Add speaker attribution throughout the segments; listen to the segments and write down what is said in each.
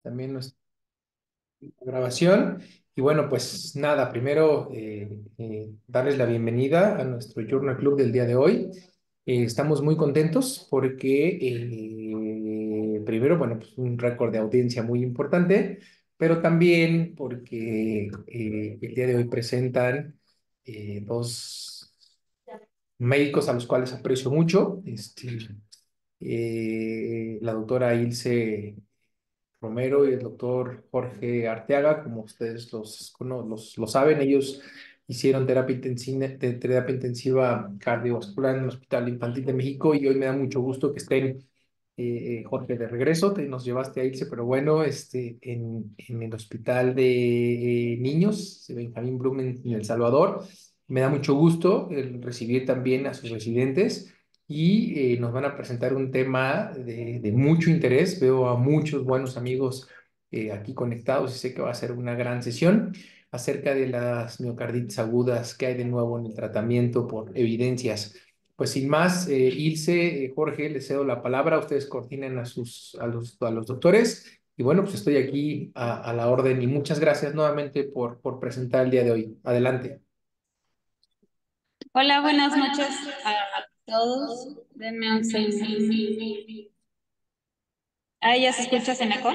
Speaker 1: también nuestra grabación. Y bueno, pues nada, primero darles la bienvenida a nuestro Journal Club del día de hoy. Estamos muy contentos porque primero, bueno, pues un récord de audiencia muy importante, pero también porque el día de hoy presentan dos médicos a los cuales aprecio mucho. La doctora Ilse Romero y el doctor Jorge Arteaga, como ustedes lo saben, ellos hicieron terapia intensiva cardiovascular en el Hospital Infantil de México y hoy me da mucho gusto que estén, Jorge, de regreso. Te nos llevaste a irse, pero bueno, en el Hospital de Niños de Benjamín Bloom en El Salvador. Me da mucho gusto el recibir también a sus residentes y nos van a presentar un tema de mucho interés. Veo a muchos buenos amigos aquí conectados y sé que va a ser una gran sesión acerca de las miocarditis agudas que hay de nuevo en el tratamiento por evidencias. Pues sin más, Ilse, Jorge, les cedo la palabra. Ustedes coordinen a los doctores. Y bueno, pues estoy aquí a la orden y muchas gracias nuevamente por presentar el día de hoy. Adelante.
Speaker 2: Hola, buenas noches a todos. Denme un segundo. Ah, ¿ya se escucha Seneco?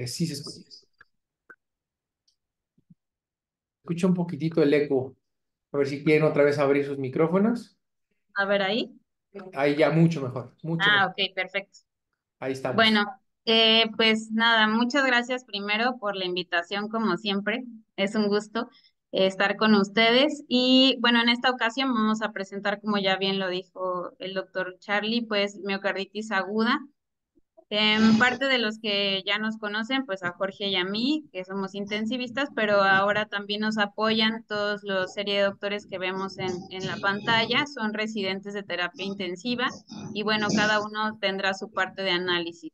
Speaker 1: Sí, se escucha un poquitito el eco. A ver si quieren otra vez abrir sus micrófonos.
Speaker 2: A ver ahí.
Speaker 1: Ahí ya mucho mejor, mucho
Speaker 2: Ah,
Speaker 1: mejor.
Speaker 2: ok, perfecto.
Speaker 1: Ahí estamos.
Speaker 2: Bueno, pues nada, muchas gracias primero por la invitación, como siempre. Es un gusto estar con ustedes. Y bueno, en esta ocasión vamos a presentar, como ya bien lo dijo el doctor Charlie, pues miocarditis aguda. En parte de los que ya nos conocen, pues a Jorge y a mí, que somos intensivistas, pero ahora también nos apoyan todos los serie de doctores que vemos en la pantalla, son residentes de terapia intensiva y bueno, cada uno tendrá su parte de análisis.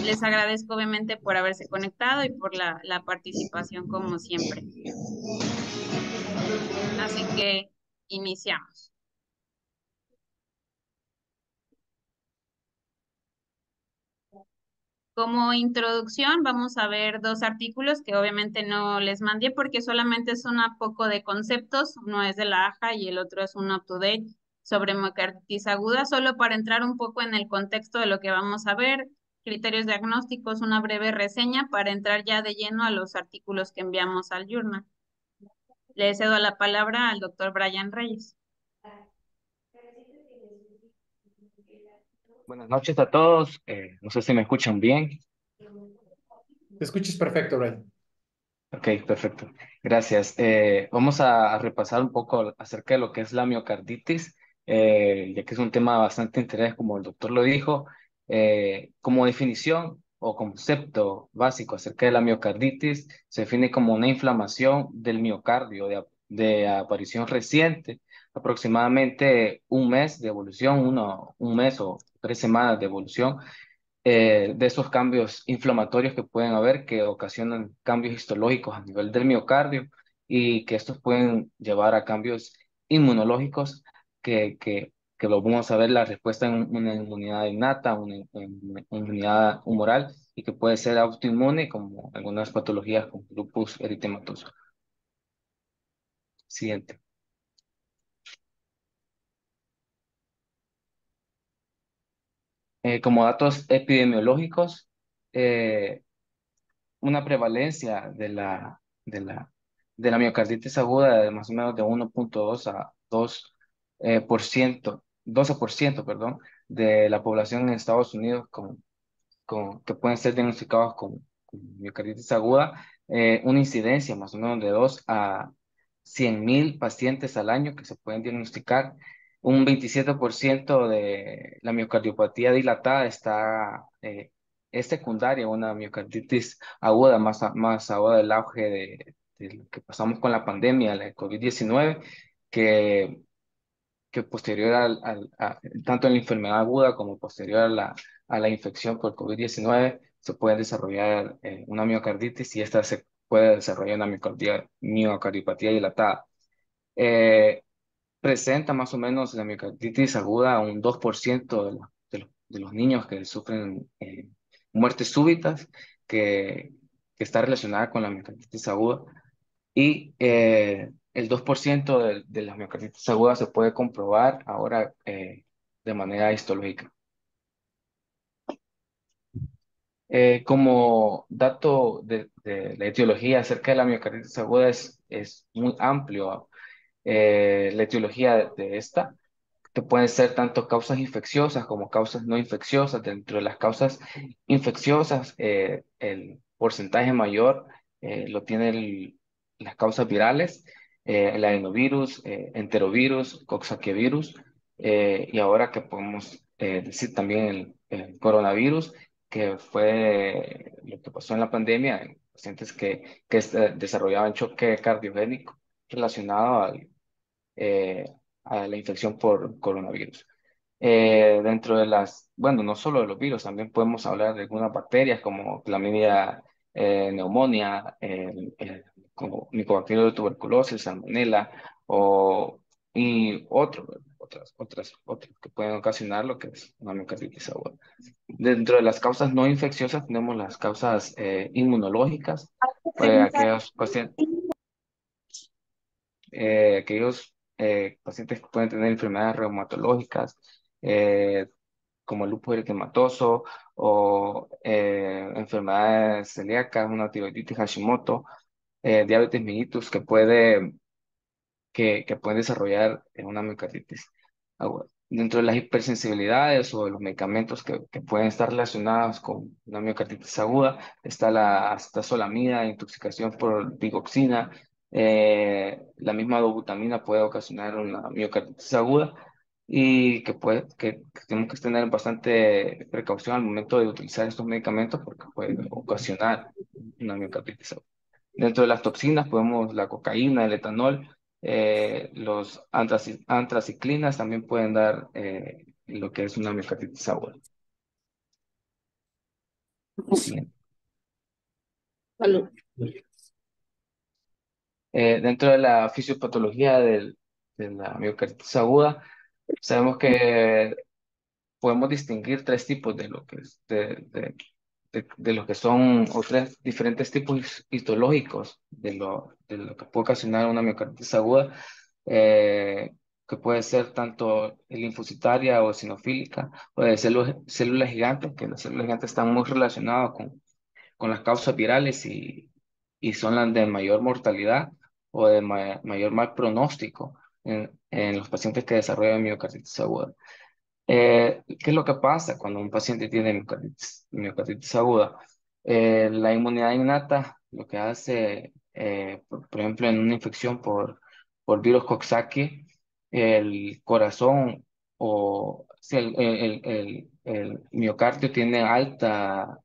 Speaker 2: Les agradezco obviamente por haberse conectado y por la participación como siempre. Así que iniciamos. Como introducción, vamos a ver dos artículos que obviamente no les mandé porque solamente es un poco de conceptos. Uno es de la AJA y el otro es un up-to-date sobre miocarditis aguda, solo para entrar un poco en el contexto de lo que vamos a ver, criterios diagnósticos, una breve reseña para entrar ya de lleno a los artículos que enviamos al journal. Le cedo la palabra al doctor Brian Reyes.
Speaker 3: Buenas noches a todos. No sé si me escuchan bien.
Speaker 1: Te escuchas perfecto, Brian.
Speaker 3: Ok, perfecto. Gracias. Vamos a repasar un poco acerca de lo que es la miocarditis, ya que es un tema bastante interés, como el doctor lo dijo. Como definición o concepto básico acerca de la miocarditis, se define como una inflamación del miocardio de aparición reciente, aproximadamente un mes de evolución, un mes o 3 semanas de evolución de esos cambios inflamatorios que pueden haber, que ocasionan cambios histológicos a nivel del miocardio y que estos pueden llevar a cambios inmunológicos que lo vamos a ver la respuesta en una inmunidad innata, una inmunidad humoral y que puede ser autoinmune como algunas patologías como lupus eritematoso. Siguiente. Como datos epidemiológicos, eh, una prevalencia de la miocarditis aguda de más o menos de 1,2 a 2 por ciento, 12%, perdón, de la población en Estados Unidos que pueden ser diagnosticados con miocarditis aguda, una incidencia más o menos de 2 a 100,000 pacientes al año que se pueden diagnosticar. Un 27% de la miocardiopatía dilatada es secundaria a una miocarditis aguda, más ahora del auge de lo que pasamos con la pandemia, la COVID-19, que que posterior tanto en la enfermedad aguda como posterior a la infección por COVID-19 se puede desarrollar una miocarditis y esta se puede desarrollar una miocardiopatía dilatada. Eh, Presenta más o menos la miocarditis aguda a un 2% de los niños que sufren muertes súbitas que, que está relacionada con la miocarditis aguda. Y el 2% de las miocarditis agudas se puede comprobar ahora de manera histológica. Como dato de la etiología acerca de la miocarditis aguda es muy amplio. La etiología de esta que pueden ser tanto causas infecciosas como causas no infecciosas. Dentro de las causas infecciosas, el porcentaje mayor lo tienen las causas virales, el adenovirus, enterovirus, coxsackievirus, y ahora que podemos decir también el coronavirus, que fue lo que pasó en la pandemia, en pacientes que desarrollaban choque cardiogénico relacionado eh, a la infección por coronavirus. Dentro de bueno, no solo de los virus, también podemos hablar de algunas bacterias como clamidia, neumonía, como micobacterio de tuberculosis, salmonella, y otras que pueden ocasionar lo que es una miocarditis aguda. Dentro de las causas no infecciosas tenemos las causas inmunológicas, aquellos pacientes pacientes que pueden tener enfermedades reumatológicas, como el lupus eritematoso o enfermedades celíacas, una tiroiditis Hashimoto, diabetes mellitus que pueden desarrollar una miocarditis aguda. Dentro de las hipersensibilidades o de los medicamentos que pueden estar relacionados con una miocarditis aguda, está la acetazolamida, intoxicación por digoxina. La misma dobutamina puede ocasionar una miocarditis aguda y que tenemos que tener bastante precaución al momento de utilizar estos medicamentos porque puede ocasionar una miocarditis aguda. Dentro de las toxinas podemos la cocaína, el etanol, los antraciclinas también pueden dar lo que es una miocarditis aguda. Siguiente. Dentro de la fisiopatología de la miocarditis aguda, sabemos que podemos distinguir tres tipos de lo que es, de lo que son, o tres diferentes tipos histológicos de lo que puede ocasionar una miocarditis aguda, eh, que puede ser tanto linfocitaria o eosinofílica, o de células gigantes, que las células gigantes están muy relacionadas con las causas virales y son las de mayor mortalidad o de mayor mal pronóstico en los pacientes que desarrollan miocarditis aguda. ¿Qué es lo que pasa cuando un paciente tiene miocarditis aguda? La inmunidad innata lo que hace, por ejemplo, en una infección por virus Coxsackie, el corazón o si el miocardio tiene alta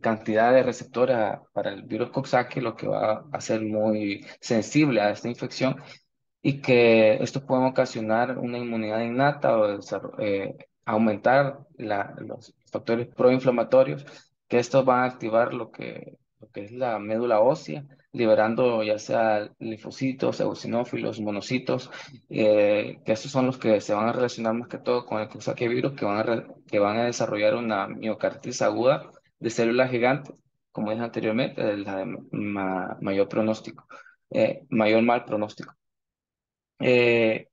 Speaker 3: cantidad de receptores para el virus Coxsackie, lo que va a ser muy sensible a esta infección y que esto puede ocasionar una inmunidad innata o aumentar los factores proinflamatorios, que estos van a activar lo que es la médula ósea, liberando ya sea linfocitos, eosinófilos, monocitos, que estos son los que se van a relacionar más que todo con el Coxsackie virus, que van a desarrollar una miocarditis aguda de células gigantes, como dije anteriormente, de la de mayor pronóstico, mayor mal pronóstico. Eh,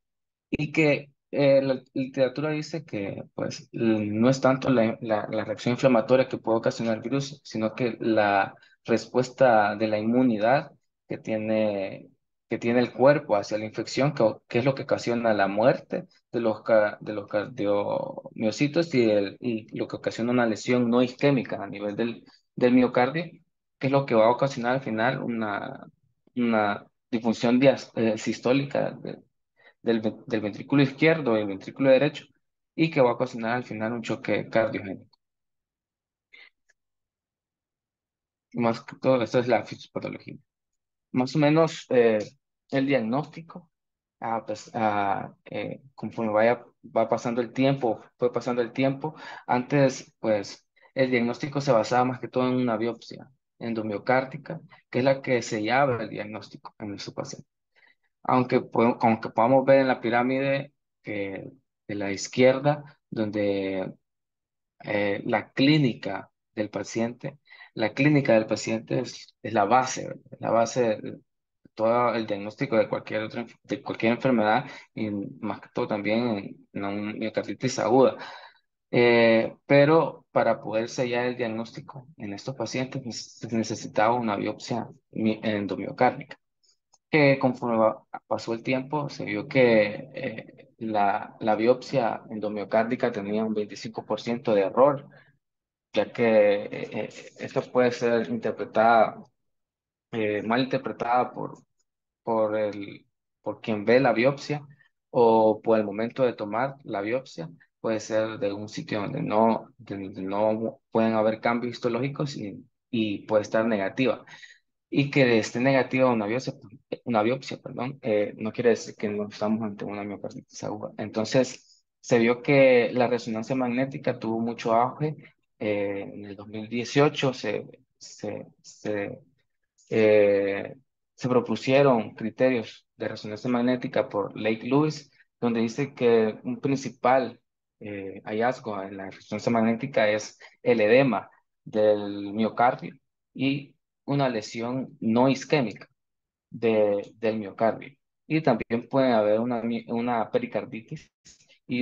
Speaker 3: y que la literatura dice que pues no es tanto la reacción inflamatoria que puede ocasionar el virus, sino que la respuesta de la inmunidad que tiene, que tiene el cuerpo hacia la infección, que es lo que ocasiona la muerte de los cardiomiocitos y lo que ocasiona una lesión no isquémica a nivel del miocardio, que es lo que va a ocasionar al final una disfunción sistólica del ventrículo izquierdo y el ventrículo derecho y que va a ocasionar al final un choque cardiogénico. Más que todo, esto es la fisiopatología. Más o menos el diagnóstico, conforme va pasando el tiempo, fue pasando el tiempo, antes pues el diagnóstico se basaba más que todo en una biopsia endomiocárdica, que es la que sellaba el diagnóstico en su paciente. Aunque podamos ver en la pirámide de la izquierda, donde la clínica del paciente. La clínica del paciente es la base, ¿verdad? La base de todo el diagnóstico de cualquier de cualquier enfermedad y más que todo también en una miocarditis aguda. Pero para poder sellar el diagnóstico en estos pacientes se necesitaba una biopsia endomiocárdica, que conforme pasó el tiempo se vio que la biopsia endomiocárdica tenía un 25% de error, ya que esto puede ser interpretada, mal interpretada por por quien ve la biopsia o por el momento de tomar la biopsia. Puede ser de un sitio donde no pueden haber cambios histológicos y puede estar negativa. Y que esté negativa una biopsia, perdón, no quiere decir que no estamos ante una miocarditis aguda. Entonces, se vio que la resonancia magnética tuvo mucho auge. En el 2018 eh, se propusieron criterios de resonancia magnética por Lake Lewis, donde dice que un principal hallazgo en la resonancia magnética es el edema del miocardio y una lesión no isquémica del miocardio. Y también puede haber una pericarditis y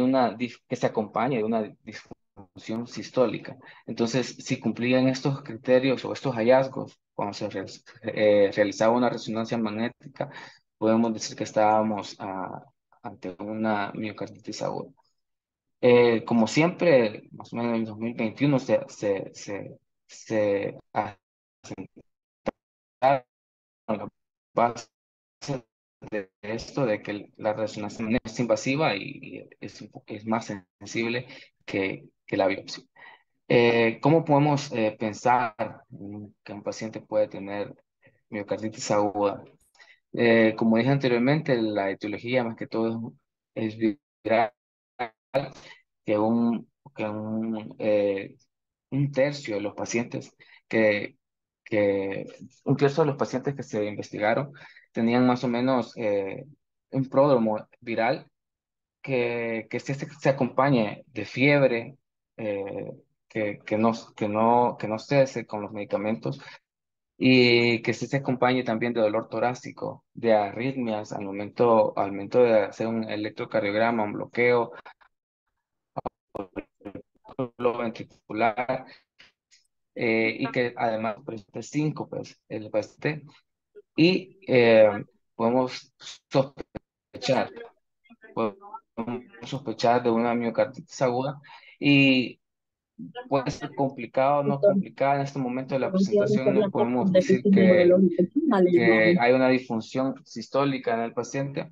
Speaker 3: que se acompañe de una disfunción sistólica. Entonces, si cumplían estos criterios o estos hallazgos cuando realizaba una resonancia magnética, podemos decir que estábamos ante una miocarditis aguda. Como siempre, más o menos en el 2021 se asentaron las bases de esto, de que la resonancia magnética es invasiva y es más sensible que la biopsia. ¿Cómo podemos pensar que un paciente puede tener miocarditis aguda? Como dije anteriormente, la etiología más que todo es viral, que un tercio de los pacientes que, que un tercio de los pacientes que se investigaron tenían más o menos un pródromo viral se acompañe de fiebre, eh, que no cese con los medicamentos y que sí se acompañe también de dolor torácico, de arritmias al momento de hacer un electrocardiograma, un bloqueo ventricular, y que además presente síncopes el paciente y podemos sospechar, podemos sospechar de una miocarditis aguda y puede ser complicado o no complicada. En este momento de la presentación no podemos decir que hay una disfunción sistólica en el paciente.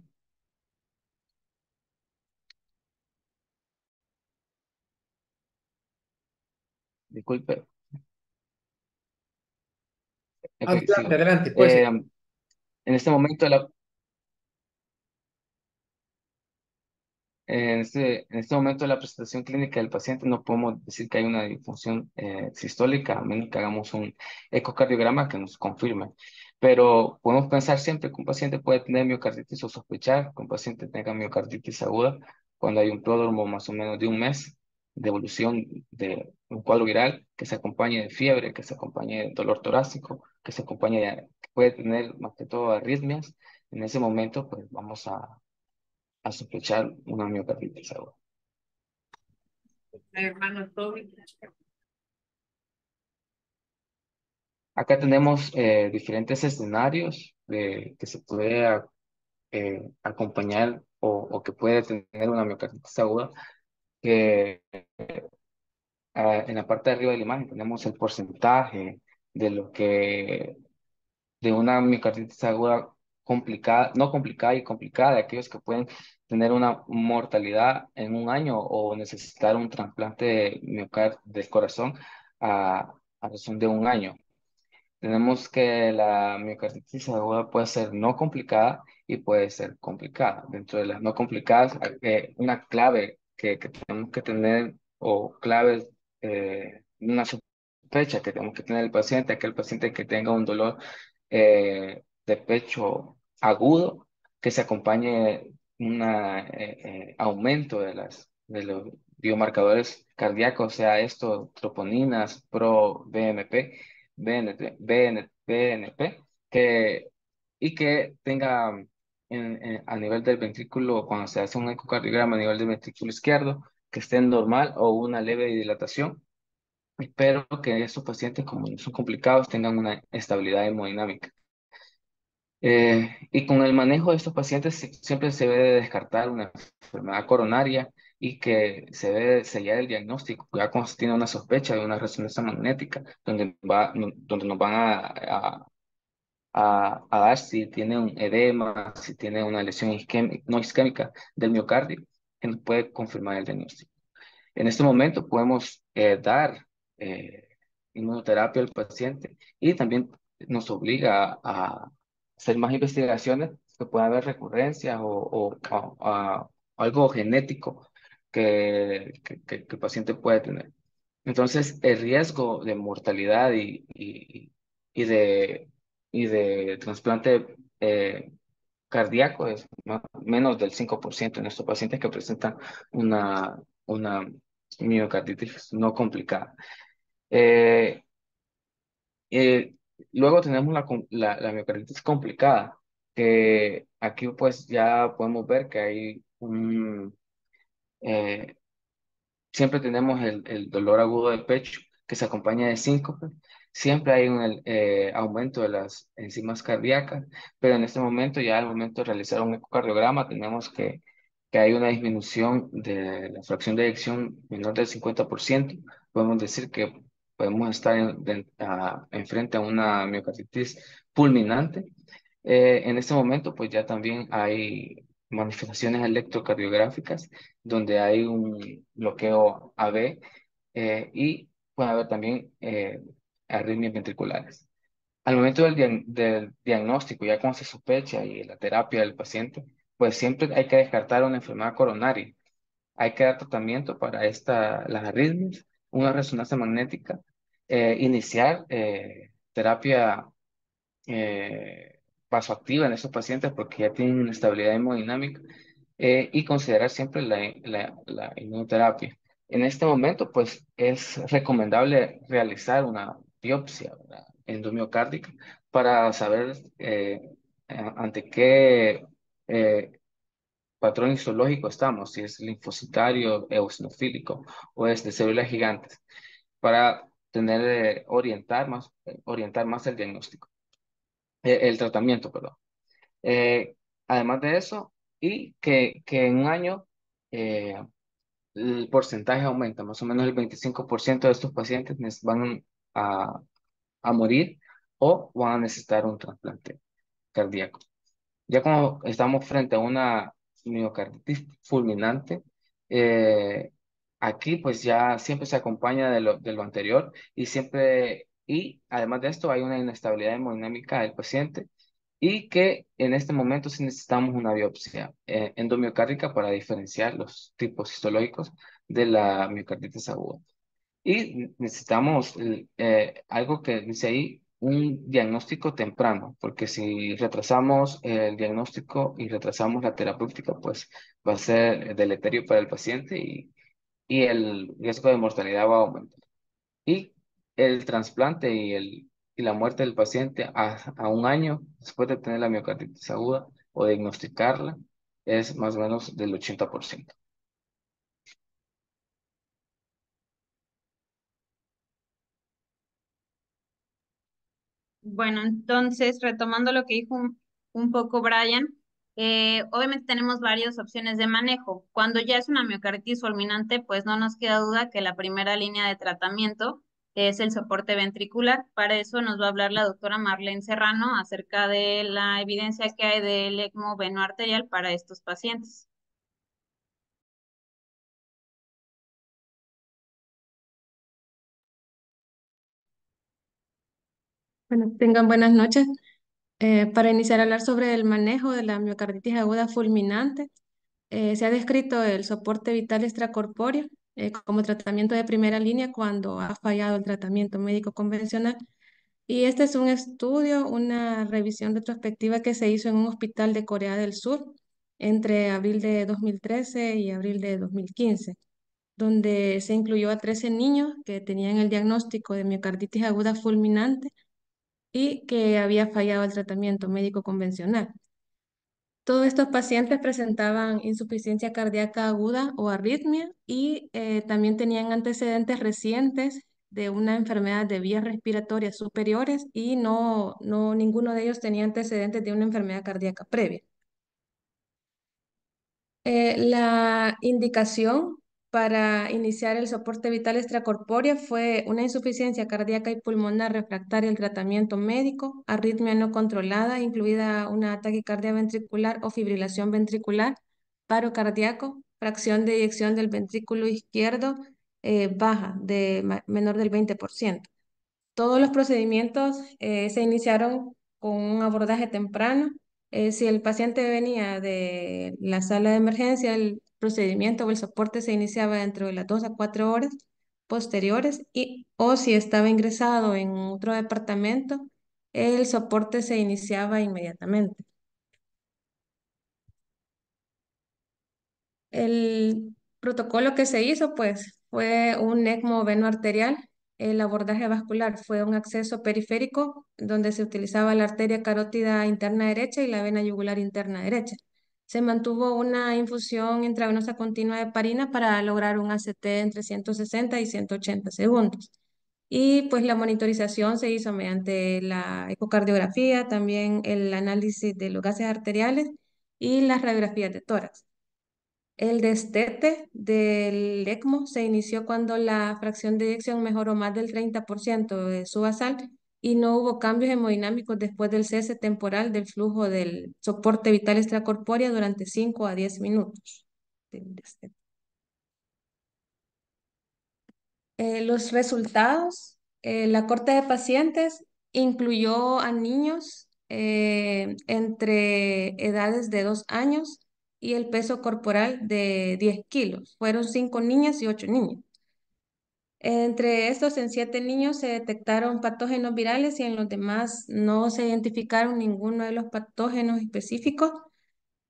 Speaker 3: Disculpe. Ok,
Speaker 1: Adelante,
Speaker 3: sigo.
Speaker 1: adelante, pues.
Speaker 3: En este momento de la en este momento de la presentación clínica del paciente no podemos decir que hay una disfunción sistólica, a menos que hagamos un ecocardiograma que nos confirme. Pero podemos pensar siempre que un paciente puede tener miocarditis o sospechar que un paciente tenga miocarditis aguda cuando hay un pródromo más o menos de un mes de evolución de un cuadro viral que se acompañe de fiebre, que se acompañe de dolor torácico, que puede tener más que todo arritmias. En ese momento, pues vamos a sospechar una miocarditis aguda.
Speaker 2: Hermano Toby.
Speaker 3: Acá tenemos diferentes escenarios que se puede acompañar o que puede tener una miocarditis aguda. Que en la parte de arriba de la imagen tenemos el porcentaje de lo que de una miocarditis aguda complicada, no complicada y complicada, de aquellos que pueden tener una mortalidad en un año o necesitar un trasplante de del corazón a razón de un año. Tenemos que la miocarditis aguda puede ser no complicada y puede ser complicada. Dentro de las no complicadas, una clave que tenemos que tener o claves, una sospecha que tenemos que tener el paciente, aquel paciente que tenga un dolor de pecho agudo, que se acompañe un aumento biomarcadores cardíacos, sea esto troponinas, pro-BMP, BNP, que, y que tenga a nivel del ventrículo, cuando se hace un ecocardiograma a nivel del ventrículo izquierdo, que esté normal o una leve dilatación. Espero que estos pacientes, como no son complicados, tengan una estabilidad hemodinámica. Y con el manejo de estos pacientes siempre se debe de descartar una enfermedad coronaria y que se debe sellar el diagnóstico, ya cuando se tiene una sospecha de una resonancia magnética, donde nos van a dar si tiene un edema, si tiene una lesión no isquémica del miocardio, que nos puede confirmar el diagnóstico. En este momento podemos dar eh, inmunoterapia al paciente y también nos obliga a hacer más investigaciones que pueda haber recurrencias o algo genético que el paciente puede tener. Entonces, el riesgo de mortalidad y de, y de trasplante cardíaco es menos del 5% en estos pacientes que presentan una miocarditis no complicada. Eh, eh, Luego tenemos la miocarditis complicada, que aquí pues ya podemos ver que hay eh, siempre tenemos el dolor agudo del pecho que se acompaña de síncope. Siempre hay un aumento de las enzimas cardíacas, pero en este momento, ya al momento de realizar un ecocardiograma, tenemos que hay una disminución de la fracción de eyección menor del 50%. Podemos decir que podemos estar enfrente a una miocarditis fulminante. En este momento, pues ya también hay manifestaciones electrocardiográficas donde hay un bloqueo AB y puede haber también arritmias ventriculares. Al momento del diagnóstico, ya cuando se sospecha y la terapia del paciente, pues siempre hay que descartar una enfermedad coronaria. Hay que dar tratamiento para las arritmias, una resonancia magnética, iniciar terapia eh, vasoactiva en esos pacientes porque ya tienen una estabilidad hemodinámica y considerar siempre la inmunoterapia. En este momento, pues es recomendable realizar una biopsia, ¿verdad?, endomiocárdica para saber ante qué eh, patrón histológico estamos, si es linfocitario, eosinofílico o es de células gigantes, para orientar más el diagnóstico, el tratamiento, perdón. Eh, Además de eso, y que en un año eh, el porcentaje aumenta, más o menos el 25% de estos pacientes van a, a morir o van a necesitar un trasplante cardíaco. Ya como estamos frente a una miocarditis fulminante, eh, aquí pues ya siempre se acompaña de lo anterior y además de esto hay una inestabilidad hemodinámica del paciente y que en este momento sí necesitamos una biopsia endomiocárdica para diferenciar los tipos histológicos de la miocarditis aguda. Y necesitamos algo que dice ahí, un diagnóstico temprano, porque si retrasamos el diagnóstico y retrasamos la terapéutica, pues va a ser deleterio para el paciente y el riesgo de mortalidad va a aumentar. Y el trasplante y la muerte del paciente a un año después de tener la miocarditis aguda o diagnosticarla es más o menos del 80%.
Speaker 2: Bueno, entonces, retomando lo que dijo un poco Brian, obviamente tenemos varias opciones de manejo. Cuando ya es una miocarditis fulminante, pues no nos queda duda que la primera línea de tratamiento es el soporte ventricular. Para eso nos va a hablar la doctora Marlene Serrano acerca de la evidencia que hay del ECMO venoarterial para estos pacientes.
Speaker 4: Bueno, tengan buenas noches. Para iniciar a hablar sobre el manejo de la miocarditis aguda fulminante, se ha descrito el soporte vital extracorpóreo como tratamiento de primera línea cuando ha fallado el tratamiento médico convencional. Y este es un estudio, una revisión retrospectiva que se hizo en un hospital de Corea del Sur entre abril de 2013 y abril de 2015, donde se incluyó a 13 niños que tenían el diagnóstico de miocarditis aguda fulminante y que había fallado el tratamiento médico convencional. Todos estos pacientes presentaban insuficiencia cardíaca aguda o arritmia y también tenían antecedentes recientes de una enfermedad de vías respiratorias superiores y ninguno de ellos tenía antecedentes de una enfermedad cardíaca previa. La indicación para iniciar el soporte vital extracorpóreo fue una insuficiencia cardíaca y pulmonar refractaria al tratamiento médico, arritmia no controlada, incluida una taquicardia ventricular o fibrilación ventricular, paro cardíaco, fracción de eyección del ventrículo izquierdo baja, menor del 20%. Todos los procedimientos se iniciaron con un abordaje temprano. Si el paciente venía de la sala de emergencia, el procedimiento o el soporte se iniciaba dentro de las 2 a 4 horas posteriores o si estaba ingresado en otro departamento, el soporte se iniciaba inmediatamente. El protocolo que se hizo, pues, fue un ECMO venoarterial. El abordaje vascular fue un acceso periférico donde se utilizaba la arteria carótida interna derecha y la vena yugular interna derecha. Se mantuvo una infusión intravenosa continua de heparina para lograr un ACT entre 160 y 180 segundos. Y pues la monitorización se hizo mediante la ecocardiografía, también el análisis de los gases arteriales y las radiografías de tórax. El destete del ECMO se inició cuando la fracción de eyección mejoró más del 30% de su basal y no hubo cambios hemodinámicos después del cese temporal del flujo del soporte vital extracorpóreo durante 5 a 10 minutos del destete. Los resultados, la corte de pacientes incluyó a niños entre edades de 2 años y el peso corporal de 10 kilos. Fueron 5 niñas y 8 niños. Entre estos, en 7 niños se detectaron patógenos virales y en los demás no se identificaron ninguno de los patógenos específicos.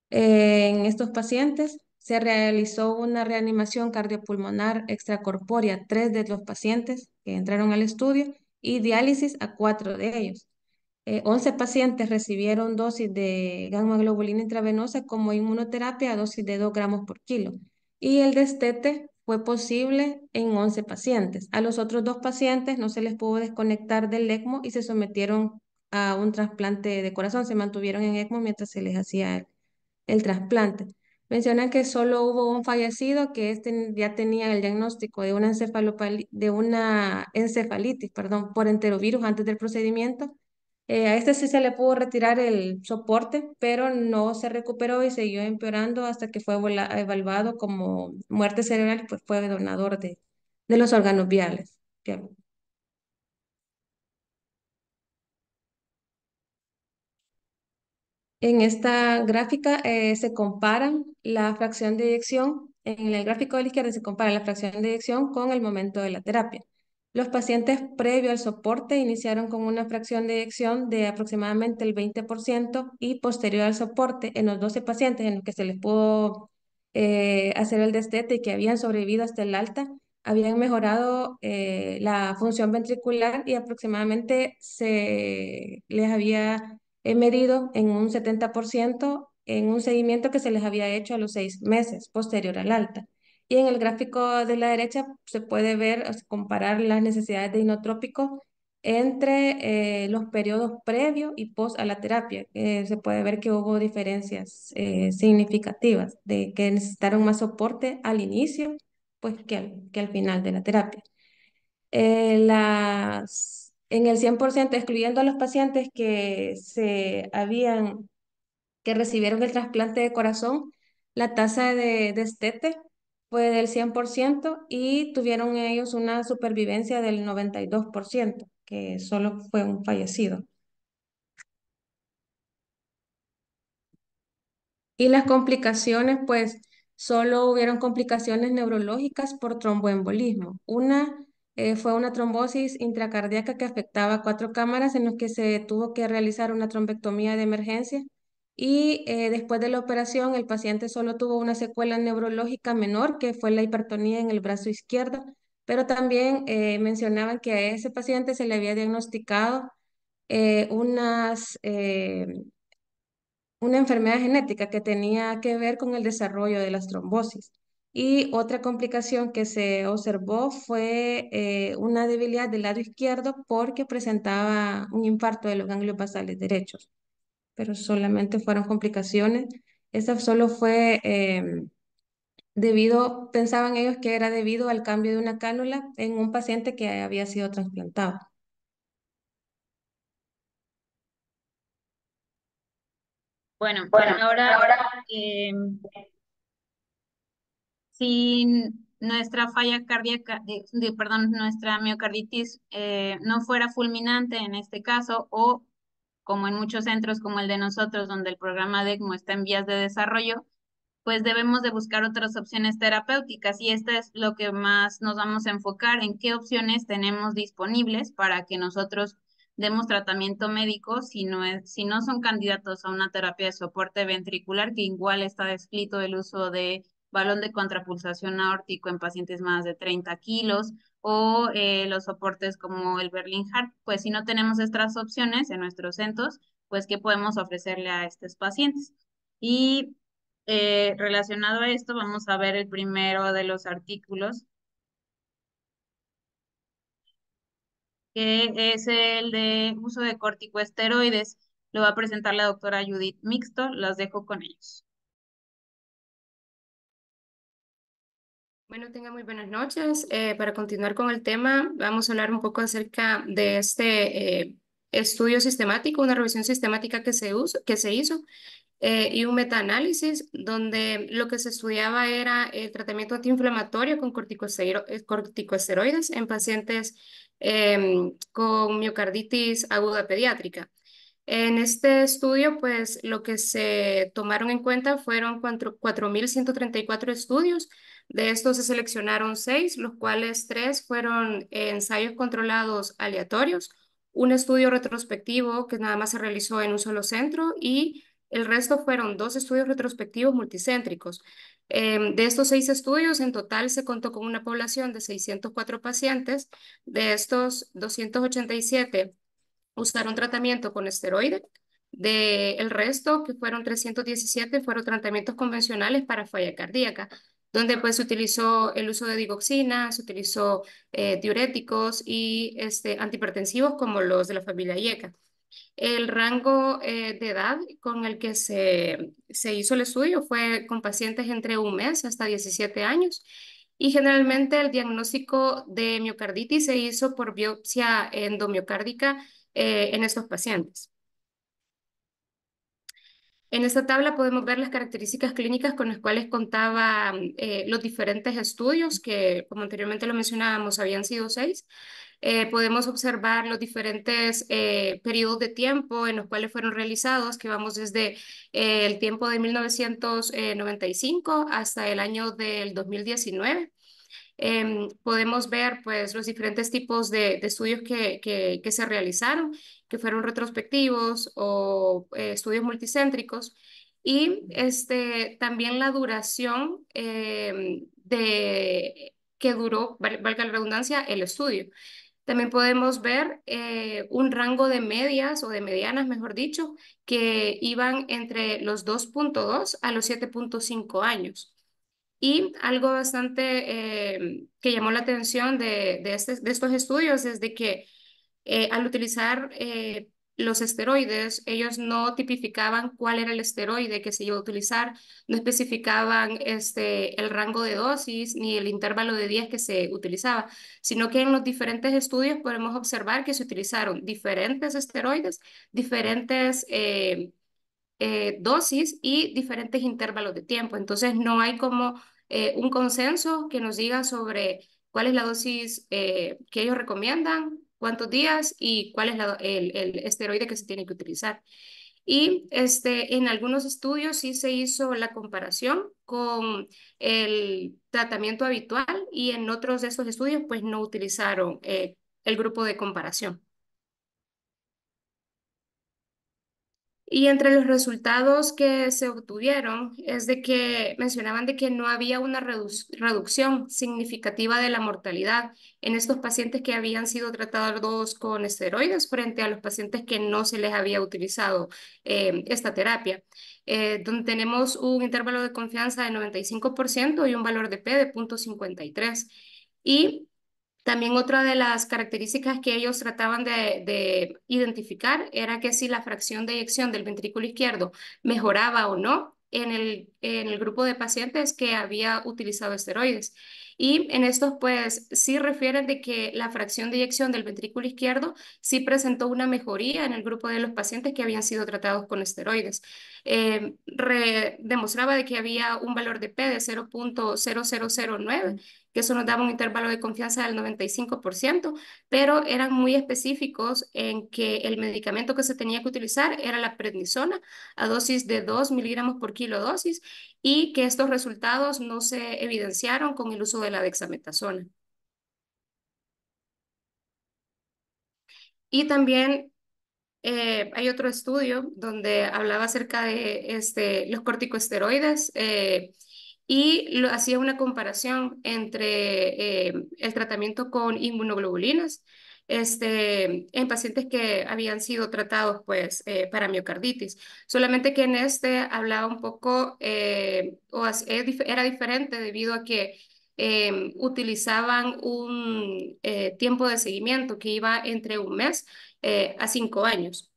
Speaker 4: En estos pacientes se realizó una reanimación cardiopulmonar extracorpórea a 3 de los pacientes que entraron al estudio y diálisis a 4 de ellos. 11 pacientes recibieron dosis de gamma globulina intravenosa como inmunoterapia a dosis de 2 gramos por kilo. Y el destete fue posible en 11 pacientes. A los otros 2 pacientes no se les pudo desconectar del ECMO y se sometieron a un trasplante de corazón. Se mantuvieron en ECMO mientras se les hacía el trasplante. Mencionan que solo hubo un fallecido que ya tenía el diagnóstico de una encefalitis, perdón, por enterovirus antes del procedimiento. A este sí se le pudo retirar el soporte, pero no se recuperó y siguió empeorando hasta que fue evaluado como muerte cerebral y pues fue donador de los órganos viales. En esta gráfica se comparan la fracción de eyección. En el gráfico de la izquierda se compara la fracción de eyección con el momento de la terapia. Los pacientes previo al soporte iniciaron con una fracción de eyección de aproximadamente el 20% y posterior al soporte, en los 12 pacientes en los que se les pudo hacer el destete y que habían sobrevivido hasta el alta, habían mejorado la función ventricular y aproximadamente se les había medido en un 70% en un seguimiento que se les había hecho a los 6 meses posterior al alta. Y en el gráfico de la derecha se puede ver, o sea, comparar las necesidades de inotrópicos entre los periodos previo y post a la terapia. Se puede ver que hubo diferencias significativas de que necesitaron más soporte al inicio pues, que al final de la terapia. En el 100%, excluyendo a los pacientes que recibieron el trasplante de corazón, la tasa de destete fue del 100% y tuvieron ellos una supervivencia del 92%, que solo fue un fallecido. Y las complicaciones, pues solo hubieron complicaciones neurológicas por tromboembolismo. Una fue una trombosis intracardíaca que afectaba 4 cámaras en los que se tuvo que realizar una trombectomía de emergencia y después de la operación el paciente solo tuvo una secuela neurológica menor, que fue la hipertonía en el brazo izquierdo, pero también mencionaban que a ese paciente se le había diagnosticado eh, unas, eh, una enfermedad genética que tenía que ver con el desarrollo de las trombosis. Y otra complicación que se observó fue una debilidad del lado izquierdo porque presentaba un infarto de los ganglios basales derechos, pero solamente fueron complicaciones. Esta solo fue pensaban ellos que era debido al cambio de una cánula en un paciente que había sido trasplantado.
Speaker 2: Bueno, ahora, eh, si nuestra falla cardíaca, perdón, nuestra miocarditis no fuera fulminante en este caso, o como en muchos centros como el de nosotros, donde el programa de ECMO está en vías de desarrollo, pues debemos de buscar otras opciones terapéuticas y esta es lo que más nos vamos a enfocar en qué opciones tenemos disponibles para que nosotros demos tratamiento médico si no son candidatos a una terapia de soporte ventricular, que igual está descrito el uso de balón de contrapulsación aórtico en pacientes más de 30 kilos o los soportes como el Berlin Heart. Pues si no tenemos estas opciones en nuestros centros, pues ¿qué podemos ofrecerle a estos pacientes? Y relacionado a esto, vamos a ver el primero de los artículos, que es el de uso de corticosteroides. Lo va a presentar la doctora Judith Mixto. Las dejo con ellos.
Speaker 5: Bueno, tenga muy buenas noches. Para continuar con el tema, vamos a hablar un poco acerca de este estudio sistemático, una revisión sistemática que se hizo y un metaanálisis donde lo que se estudiaba era el tratamiento antiinflamatorio con corticosteroides en pacientes con miocarditis aguda pediátrica. En este estudio, pues lo que se tomaron en cuenta fueron 4.134 estudios. De estos se seleccionaron 6, los cuales 3 fueron ensayos controlados aleatorios, un estudio retrospectivo que nada más se realizó en un solo centro y el resto fueron 2 estudios retrospectivos multicéntricos. De estos 6 estudios, en total se contó con una población de 604 pacientes. De estos, 287 usaron tratamiento con esteroide. De el resto, que fueron 317, fueron tratamientos convencionales para falla cardíaca, donde pues se utilizó el uso de digoxina, se utilizó diuréticos y antihipertensivos como los de la familia IECA. El rango de edad con el que se hizo el estudio fue con pacientes entre un mes hasta 17 años y generalmente el diagnóstico de miocarditis se hizo por biopsia endomiocárdica en estos pacientes. En esta tabla podemos ver las características clínicas con las cuales contaban los diferentes estudios que, como anteriormente lo mencionábamos, habían sido 6. Podemos observar los diferentes periodos de tiempo en los cuales fueron realizados, que vamos desde el tiempo de 1995 hasta el año del 2019. Podemos ver pues los diferentes tipos de estudios que se realizaron, que fueron retrospectivos o estudios multicéntricos, y también la duración que duró, valga la redundancia, el estudio. También podemos ver un rango de medias o de medianas, mejor dicho, que iban entre los 2.2 a los 7.5 años. Y algo bastante que llamó la atención de estos estudios es de que al utilizar los esteroides, ellos no tipificaban cuál era el esteroide que se iba a utilizar, no especificaban el rango de dosis ni el intervalo de días que se utilizaba, sino que en los diferentes estudios podemos observar que se utilizaron diferentes esteroides, diferentes dosis y diferentes intervalos de tiempo. Entonces, no hay como un consenso que nos diga sobre cuál es la dosis que ellos recomiendan, cuántos días y cuál es el esteroide que se tiene que utilizar. Y en algunos estudios sí se hizo la comparación con el tratamiento habitual y en otros de estos estudios pues no utilizaron el grupo de comparación. Y entre los resultados que se obtuvieron es de que mencionaban de que no había una reducción significativa de la mortalidad en estos pacientes que habían sido tratados con esteroides frente a los pacientes que no se les había utilizado esta terapia, donde tenemos un intervalo de confianza de 95% y un valor de P de 0,53. Y también otra de las características que ellos trataban de identificar era que si la fracción de eyección del ventrículo izquierdo mejoraba o no en el grupo de pacientes que había utilizado esteroides. Y en estos, pues, sí refieren de que la fracción de eyección del ventrículo izquierdo sí presentó una mejoría en el grupo de los pacientes que habían sido tratados con esteroides. Demostraba de que había un valor de P de 0,0009, que eso nos daba un intervalo de confianza del 95%, pero eran muy específicos en que el medicamento que se tenía que utilizar era la prednisona a dosis de 2 miligramos por kilo dosis, y que estos resultados no se evidenciaron con el uso de la dexametasona. Y también hay otro estudio donde hablaba acerca de los corticosteroides, y hacía una comparación entre el tratamiento con inmunoglobulinas en pacientes que habían sido tratados pues, para miocarditis. Solamente que en este hablaba un poco, era diferente debido a que utilizaban un tiempo de seguimiento que iba entre un mes a 5 años.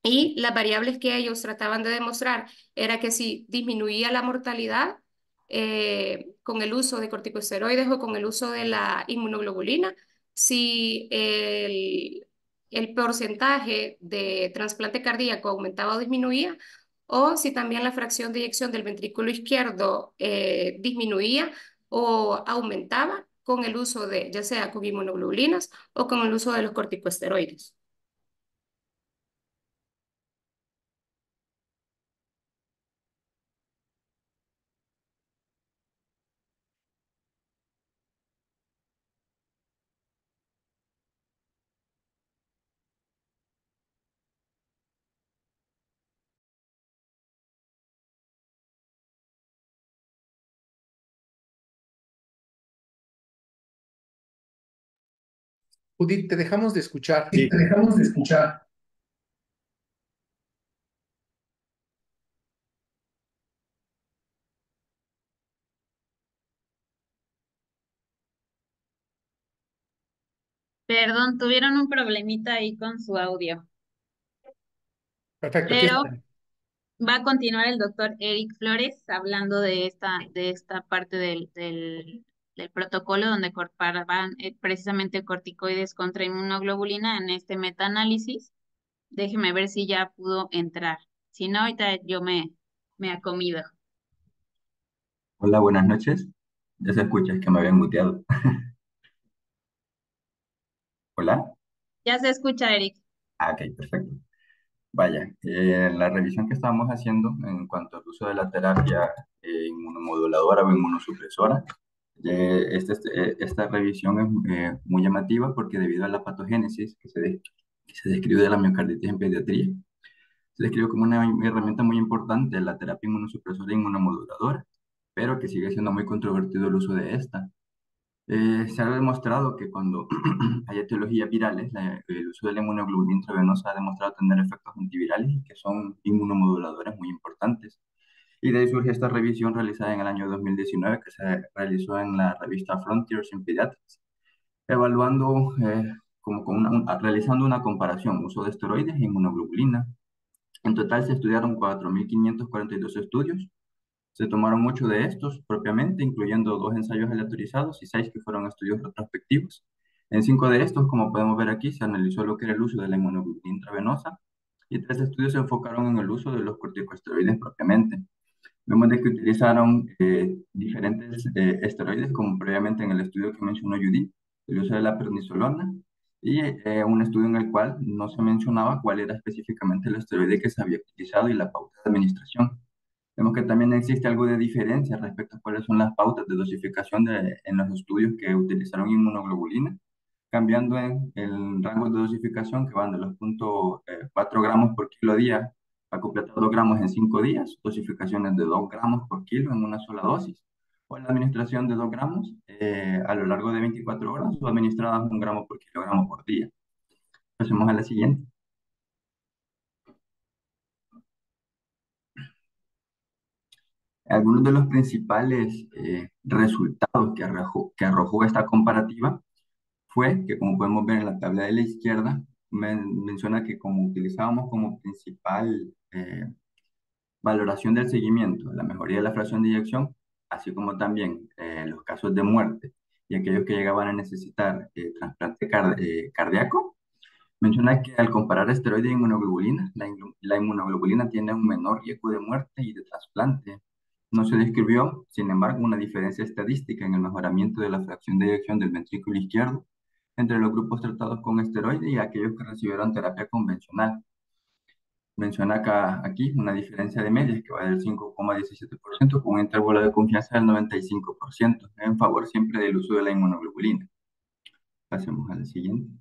Speaker 5: Y las variables que ellos trataban de demostrar era que si disminuía la mortalidad con el uso de corticosteroides o con el uso de la inmunoglobulina, si el porcentaje de trasplante cardíaco aumentaba o disminuía, o si también la fracción de eyección del ventrículo izquierdo disminuía o aumentaba con el uso de, ya sea con inmunoglobulinas o con el uso de los corticosteroides.
Speaker 1: Judith, te dejamos de escuchar.
Speaker 6: Sí, te dejamos de escuchar.
Speaker 2: Perdón, tuvieron un problemita ahí con su audio,
Speaker 1: Perfecto, aquí
Speaker 2: pero
Speaker 1: está.
Speaker 2: va a continuar el doctor Eric Flores hablando de esta parte del protocolo donde comparaban precisamente corticoides contra inmunoglobulina en este metaanálisis. Déjeme ver si ya pudo entrar. Si no, ahorita me ha comido.
Speaker 6: Hola, buenas noches. Ya se escucha, es que me habían muteado. Hola.
Speaker 2: Ya se escucha, Eric.
Speaker 6: Ah, ok, perfecto. Vaya, la revisión que estábamos haciendo en cuanto al uso de la terapia inmunomoduladora o inmunosupresora, esta revisión es muy llamativa porque debido a la patogénesis que se describe de la miocarditis en pediatría, se describe como una herramienta muy importante la terapia inmunosupresora e inmunomoduladora, pero que sigue siendo muy controvertido el uso de esta. Se ha demostrado que cuando hay etiologías virales, el uso de la inmunoglobulina intravenosa ha demostrado tener efectos antivirales y que son inmunomoduladores muy importantes. Y de ahí surge esta revisión realizada en el año 2019 que se realizó en la revista Frontiers in Pediatrics, evaluando, realizando una comparación, uso de esteroides e inmunoglobulina. En total se estudiaron 4.542 estudios. Se tomaron 8 de estos propiamente, incluyendo 2 ensayos aleatorizados y 6 que fueron estudios retrospectivos. En 5 de estos, como podemos ver aquí, se analizó lo que era el uso de la inmunoglobulina intravenosa y 3 estudios se enfocaron en el uso de los corticosteroides propiamente. Vemos de que utilizaron diferentes esteroides, como previamente en el estudio que mencionó Judy, el uso de la prednisolona, y un estudio en el cual no se mencionaba cuál era específicamente el esteroide que se había utilizado y la pauta de administración. Vemos que también existe algo de diferencia respecto a cuáles son las pautas de dosificación en los estudios que utilizaron inmunoglobulina, cambiando en el rango de dosificación que van de los 0,4 gramos por kilo día a completar 2 gramos en 5 días, dosificaciones de 2 gramos por kilo en una sola dosis, o la administración de 2 gramos a lo largo de 24 horas o administradas 1 gramo por kilogramo por día. Pasemos a la siguiente. Algunos de los principales resultados que arrojó esta comparativa fue que, como podemos ver en la tabla de la izquierda, menciona que como utilizábamos como principal valoración del seguimiento, la mejoría de la fracción de eyección, así como también los casos de muerte y aquellos que llegaban a necesitar trasplante cardíaco, menciona que al comparar esteroide e inmunoglobulina, la inmunoglobulina tiene un menor riesgo de muerte y de trasplante. No se describió, sin embargo, una diferencia estadística en el mejoramiento de la fracción de eyección del ventrículo izquierdo entre los grupos tratados con esteroide y aquellos que recibieron terapia convencional. Menciona aquí una diferencia de medias que va del 5,17% con un intervalo de confianza del 95%, en favor siempre del uso de la inmunoglobulina. Pasemos al siguiente.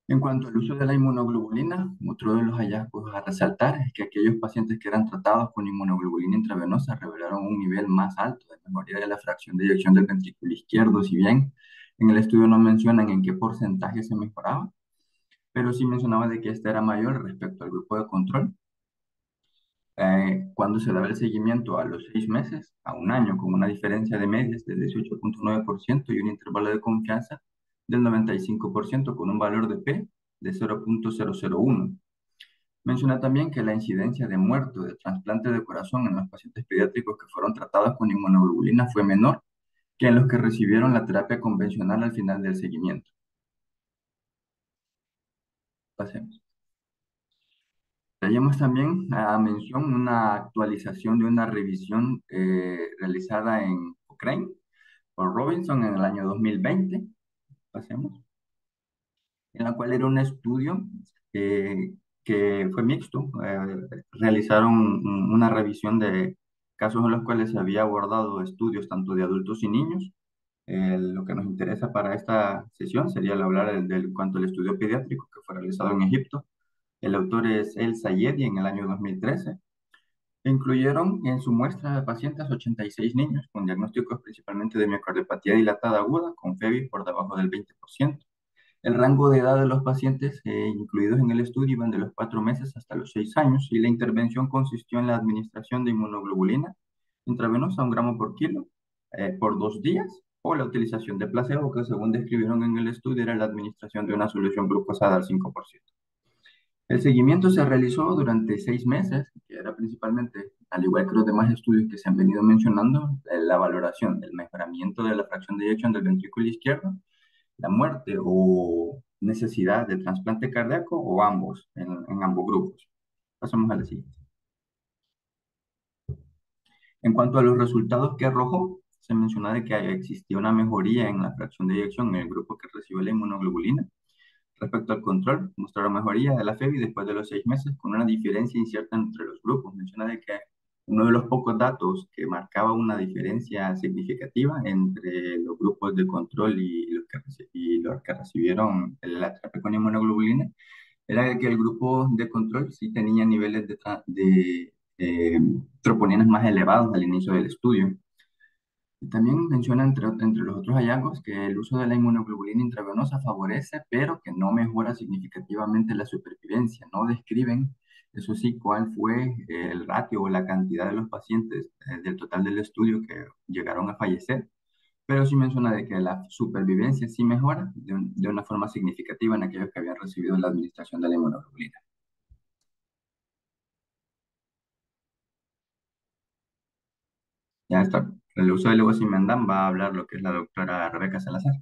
Speaker 6: En cuanto al uso de la inmunoglobulina, otro de los hallazgos a resaltar es que aquellos pacientes que eran tratados con inmunoglobulina intravenosa revelaron un nivel más alto de mejoría de la fracción de eyección del ventrículo izquierdo, si bien en el estudio no mencionan en qué porcentaje se mejoraba, pero sí mencionaba de que este era mayor respecto al grupo de control. Cuando se daba el seguimiento a los 6 meses, a un año, con una diferencia de medias del 18,9% y un intervalo de confianza del 95%, con un valor de P de 0,001. Menciona también que la incidencia de muerto de trasplante de corazón en los pacientes pediátricos que fueron tratados con inmunoglobulina fue menor que en los que recibieron la terapia convencional al final del seguimiento. Pasemos. Traemos también a mención una actualización de una revisión realizada en Cochrane por Robinson en el año 2020. Pasemos. En la cual era un estudio que fue mixto. Realizaron una revisión de casos en los cuales se había abordado estudios tanto de adultos y niños. Lo que nos interesa para esta sesión sería el hablar del cuanto al estudio pediátrico que fue realizado en Egipto. El autor es El Sayedi en el año 2013. Incluyeron en su muestra de pacientes 86 niños con diagnósticos principalmente de miocardiopatía dilatada aguda con FEBI por debajo del 20%. El rango de edad de los pacientes incluidos en el estudio iban de los 4 meses hasta los 6 años y la intervención consistió en la administración de inmunoglobulina intravenosa 1 gramo por kilo por 2 días o la utilización de placebo que según describieron en el estudio era la administración de una solución glucosada al 5%. El seguimiento se realizó durante 6 meses, que era principalmente, al igual que los demás estudios que se han venido mencionando, la valoración del mejoramiento de la fracción de eyección del ventrículo izquierdo, la muerte o necesidad de trasplante cardíaco o ambos, en ambos grupos. Pasamos a la siguiente. En cuanto a los resultados que arrojó, se menciona de que existía una mejoría en la fracción de eyección en el grupo que recibió la inmunoglobulina. Respecto al control, mostraron mejoría de la FEBI después de los 6 meses, con una diferencia incierta entre los grupos. Menciona de que uno de los pocos datos que marcaba una diferencia significativa entre los grupos de control y los que recibieron la terapia con inmunoglobulina era que el grupo de control sí tenía niveles de troponinas más elevados al inicio del estudio. También menciona entre los otros hallazgos que el uso de la inmunoglobulina intravenosa favorece, pero que no mejora significativamente la supervivencia. No describen, eso sí, cuál fue el ratio o la cantidad de los pacientes del total del estudio que llegaron a fallecer, pero sí menciona de que la supervivencia sí mejora de una forma significativa en aquellos que habían recibido la administración de la inmunoglobulina. Ya está. El uso del levosimendan va a hablar lo que es la doctora Rebeca Salazar.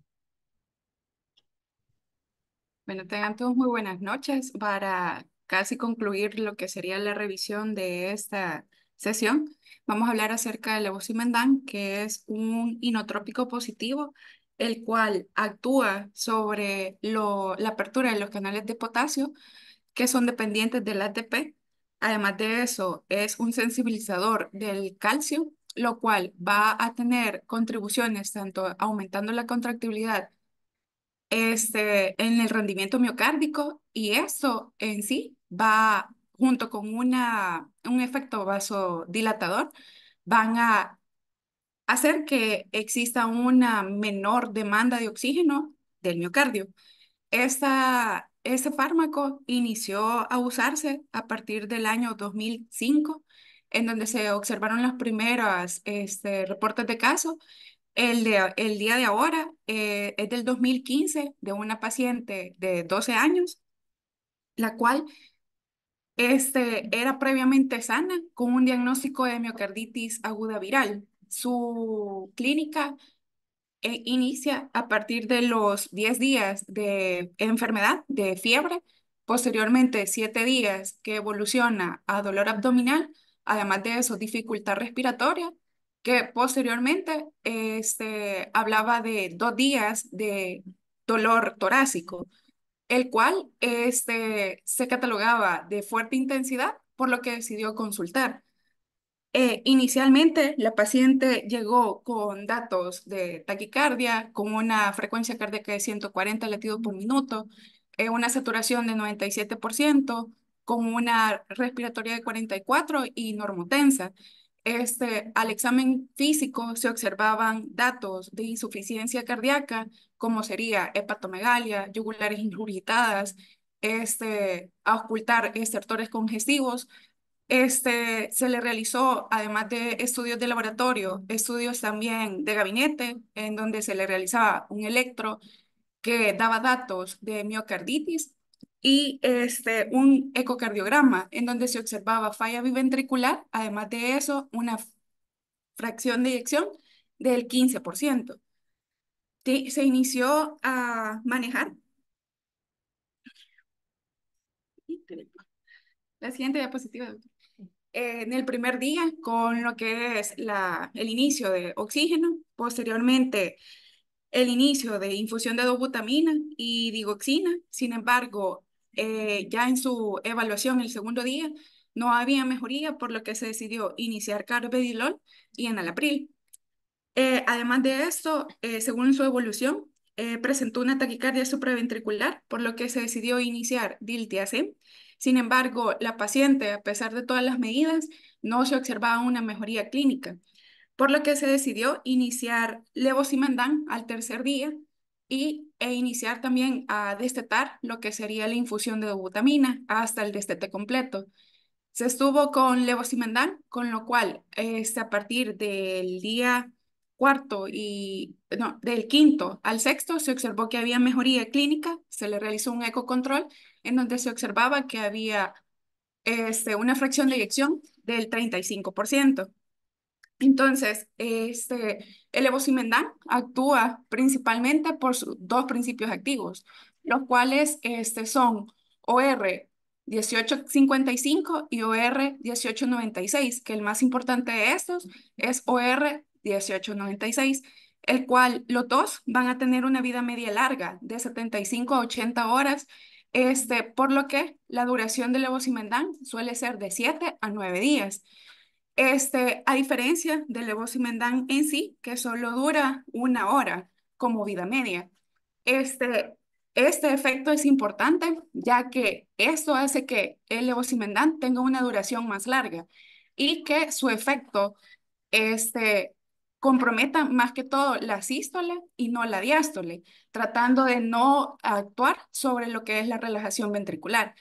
Speaker 5: Bueno, tengan todos muy buenas noches. Para casi concluir lo que sería la revisión de esta sesión, vamos a hablar acerca del levosimendan, que es un inotrópico positivo, el cual actúa sobre la apertura de los canales de potasio que son dependientes del ATP. Además de eso, es un sensibilizador del calcio, lo cual va a tener contribuciones tanto aumentando la contractibilidad
Speaker 7: en el rendimiento miocárdico y eso en sí va junto con un efecto vasodilatador, van a hacer que exista una menor demanda de oxígeno del miocardio. Este fármaco inició a usarse a partir del año 2005, en donde se observaron los primeros reportes de casos. El día de ahora es del 2015 de una paciente de 12 años, la cual era previamente sana con un diagnóstico de miocarditis aguda viral. Su clínica inicia a partir de los 10 días de enfermedad, de fiebre, posteriormente 7 días que evoluciona a dolor abdominal, además de eso, dificultad respiratoria, que posteriormente hablaba de 2 días de dolor torácico, el cual se catalogaba de fuerte intensidad, por lo que decidió consultar. Inicialmente, la paciente llegó con datos de taquicardia, con una frecuencia cardíaca de 140 latidos por minuto, una saturación de 97%, con una respiratoria de 44 y normotensa. Al examen físico se observaban datos de insuficiencia cardíaca, como sería hepatomegalia, yugulares ingurgitadas, auscultar estertores congestivos. Se le realizó, además de estudios de laboratorio, estudios también de gabinete, en donde se le realizaba un electro que daba datos de miocarditis y un ecocardiograma, en donde se observaba falla biventricular, además de eso, una fracción de eyección del 15%. Se inició a manejar. La siguiente diapositiva, doctor. En el primer día con lo que es el inicio de oxígeno, posteriormente el inicio de infusión de dobutamina y digoxina. Sin embargo, ya en su evaluación el segundo día no había mejoría, por lo que se decidió iniciar carvedilol y enalapril. Además de esto, según su evolución, presentó una taquicardia supraventricular, por lo que se decidió iniciar diltiazem. Sin embargo, la paciente, a pesar de todas las medidas, no se observaba una mejoría clínica, por lo que se decidió iniciar levosimendan al tercer día e iniciar también a destetar lo que sería la infusión de dobutamina hasta el destete completo. Se estuvo con levosimendan, con lo cual a partir del día cuarto y no, del quinto al sexto se observó que había mejoría clínica, se le realizó un ecocontrol en donde se observaba que había una fracción de eyección del 35%. Entonces, el levosimendan actúa principalmente por sus dos principios activos, los cuales son OR 1855 y OR 1896, que el más importante de estos es OR 1896, el cual los dos van a tener una vida media larga de 75 a 80 horas, por lo que la duración del levosimendan suele ser de 7 a 9 días. A diferencia del levosimendan en sí, que solo dura 1 hora como vida media. Este, este efecto es importante, ya que esto hace que el levosimendan tenga una duración más larga y que su efecto comprometa más que todo la sístole y no la diástole, tratando de no actuar sobre lo que es la relajación ventricular.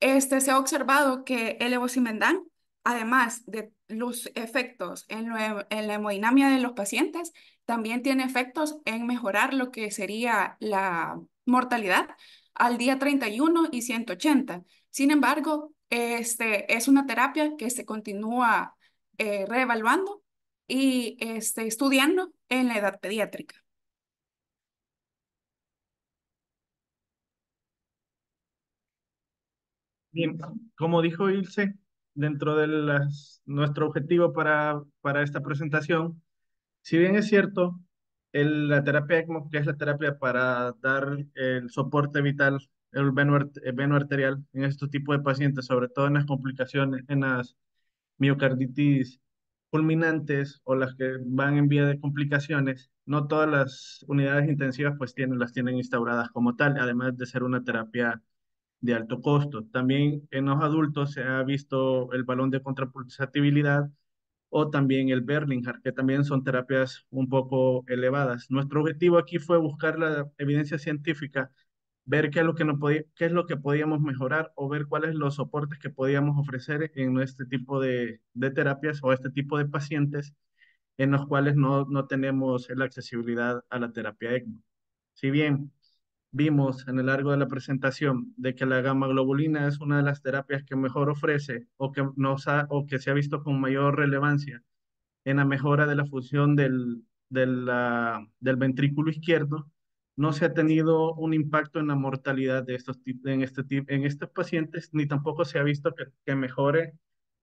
Speaker 7: Se ha observado que el levosimendan, además de los efectos en la hemodinamia de los pacientes, también tiene efectos en mejorar lo que sería la mortalidad al día 31 y 180. Sin embargo, es una terapia que se continúa reevaluando y estudiando en la edad pediátrica.
Speaker 8: Bien, como dijo Ilse, dentro de nuestro objetivo para esta presentación, si bien es cierto, la terapia ECMO, que es la terapia para dar el soporte vital, el veno arterial en estos tipos de pacientes, sobre todo en las complicaciones, en las miocarditis fulminantes o las que van en vía de complicaciones, no todas las unidades intensivas pues las tienen instauradas como tal, además de ser una terapia de alto costo. También en los adultos se ha visto el balón de contrapulsatibilidad o también el Berlingard, que también son terapias un poco elevadas. Nuestro objetivo aquí fue buscar la evidencia científica, ver qué es lo que qué es lo que podíamos mejorar o ver cuáles los soportes que podíamos ofrecer en este tipo de terapias o este tipo de pacientes en los cuales no tenemos la accesibilidad a la terapia ECMO. Si bien vimos en el largo de la presentación de que la gamma globulina es una de las terapias que mejor ofrece o que se ha visto con mayor relevancia en la mejora de la función del ventrículo izquierdo, no se ha tenido un impacto en la mortalidad de en estos pacientes, ni tampoco se ha visto que mejore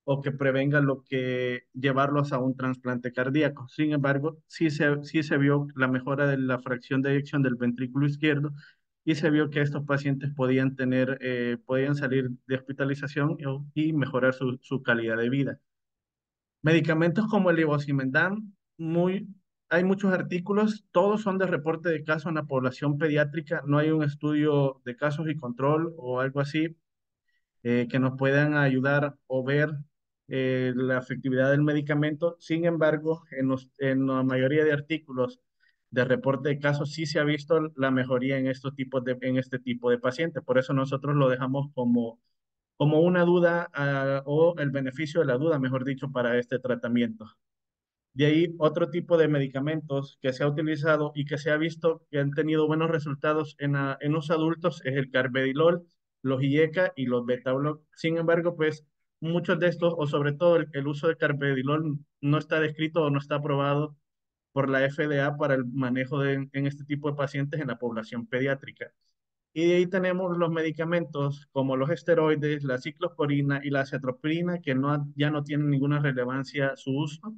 Speaker 8: o que prevenga lo que llevarlos a un trasplante cardíaco. Sin embargo, sí se vio la mejora de la fracción de eyección del ventrículo izquierdo y se vio que estos pacientes podían salir de hospitalización y mejorar su calidad de vida. Medicamentos como el levosimendan, hay muchos artículos, todos son de reporte de casos en la población pediátrica, no hay un estudio de casos y control o algo así que nos puedan ayudar o ver la efectividad del medicamento. Sin embargo, en la mayoría de artículos de reporte de casos sí se ha visto la mejoría en este tipo de pacientes. Por eso nosotros lo dejamos como una duda o el beneficio de la duda, mejor dicho, para este tratamiento. De ahí otro tipo de medicamentos que se ha utilizado y que se ha visto que han tenido buenos resultados en los adultos es el carvedilol, los IECA y los betabloc. Sin embargo, pues muchos de estos, o sobre todo el uso de carvedilol, no está descrito o no está aprobado por la FDA para el manejo en este tipo de pacientes en la población pediátrica. Y de ahí tenemos los medicamentos como los esteroides, la ciclosporina y la acetropina, que ya no tienen ninguna relevancia su uso,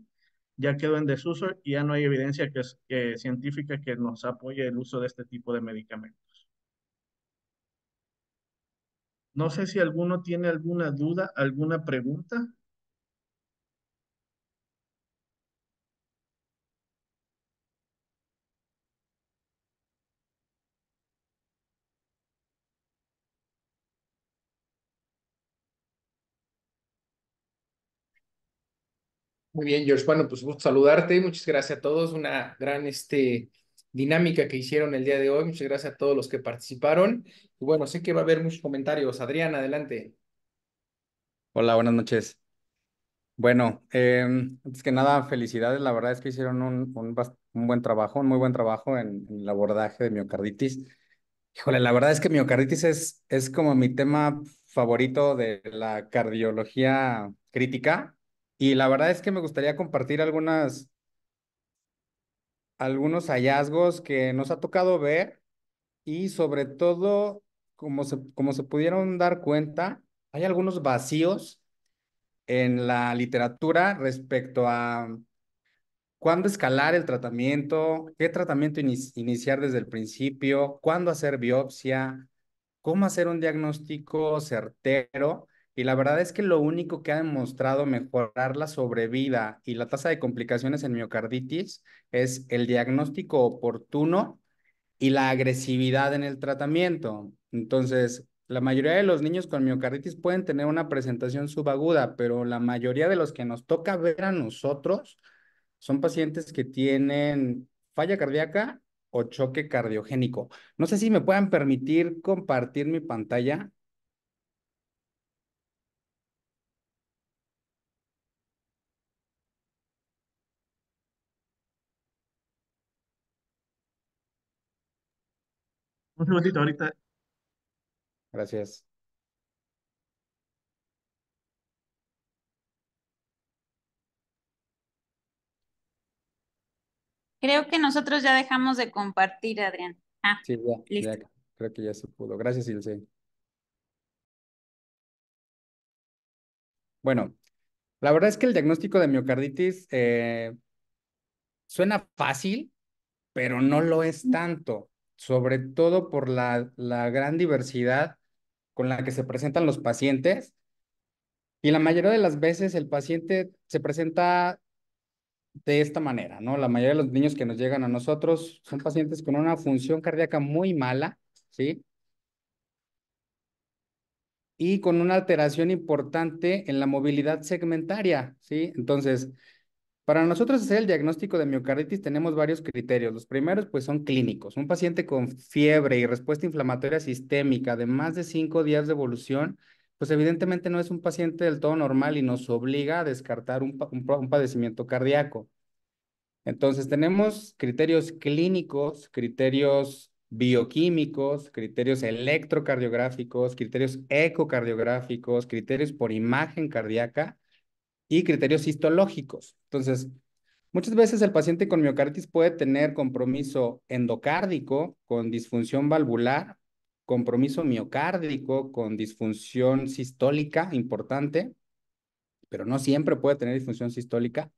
Speaker 8: ya quedó en desuso y ya no hay evidencia científica que nos apoye el uso de este tipo de medicamentos. No sé si alguno tiene alguna duda, alguna pregunta.
Speaker 1: Muy bien, George. Bueno, pues gusto saludarte. Muchas gracias a todos. Una gran dinámica que hicieron el día de hoy. Muchas gracias a todos los que participaron. Y bueno, sé que va a haber muchos comentarios. Adrián, adelante.
Speaker 9: Hola, buenas noches. Bueno, antes que nada, felicidades. La verdad es que hicieron un buen trabajo, un muy buen trabajo en el abordaje de miocarditis. Híjole, la verdad es que miocarditis es como mi tema favorito de la cardiología crítica. Y la verdad es que me gustaría compartir algunos hallazgos que nos ha tocado ver y sobre todo, como se pudieron dar cuenta, hay algunos vacíos en la literatura respecto a cuándo escalar el tratamiento, qué tratamiento iniciar desde el principio, cuándo hacer biopsia, cómo hacer un diagnóstico certero. Y la verdad es que lo único que ha demostrado mejorar la sobrevida y la tasa de complicaciones en miocarditis es el diagnóstico oportuno y la agresividad en el tratamiento. Entonces, la mayoría de los niños con miocarditis pueden tener una presentación subaguda, pero la mayoría de los que nos toca ver a nosotros son pacientes que tienen falla cardíaca o choque cardiogénico. No sé si me puedan permitir compartir mi pantalla.
Speaker 8: Un segundito, ahorita.
Speaker 9: Gracias.
Speaker 2: Creo que nosotros ya dejamos de compartir, Adrián. Ah,
Speaker 9: Sí,
Speaker 2: listo.
Speaker 9: creo que ya se pudo. Gracias, Ilse. Bueno, la verdad es que el diagnóstico de miocarditis suena fácil, pero no lo es tanto, sobre todo por la gran diversidad con la que se presentan los pacientes. Y la mayoría de las veces el paciente se presenta de esta manera, ¿no? La mayoría de los niños que nos llegan a nosotros son pacientes con una función cardíaca muy mala, ¿sí? Y con una alteración importante en la movilidad segmentaria, ¿sí? Entonces, para nosotros hacer el diagnóstico de miocarditis tenemos varios criterios. Los primeros, pues, son clínicos. Un paciente con fiebre y respuesta inflamatoria sistémica de más de 5 días de evolución, pues evidentemente no es un paciente del todo normal y nos obliga a descartar un padecimiento cardíaco. Entonces, tenemos criterios clínicos, criterios bioquímicos, criterios electrocardiográficos, criterios ecocardiográficos, criterios por imagen cardíaca y criterios histológicos. Entonces, muchas veces el paciente con miocarditis puede tener compromiso endocárdico con disfunción valvular, compromiso miocárdico con disfunción sistólica importante, pero no siempre puede tener disfunción sistólica,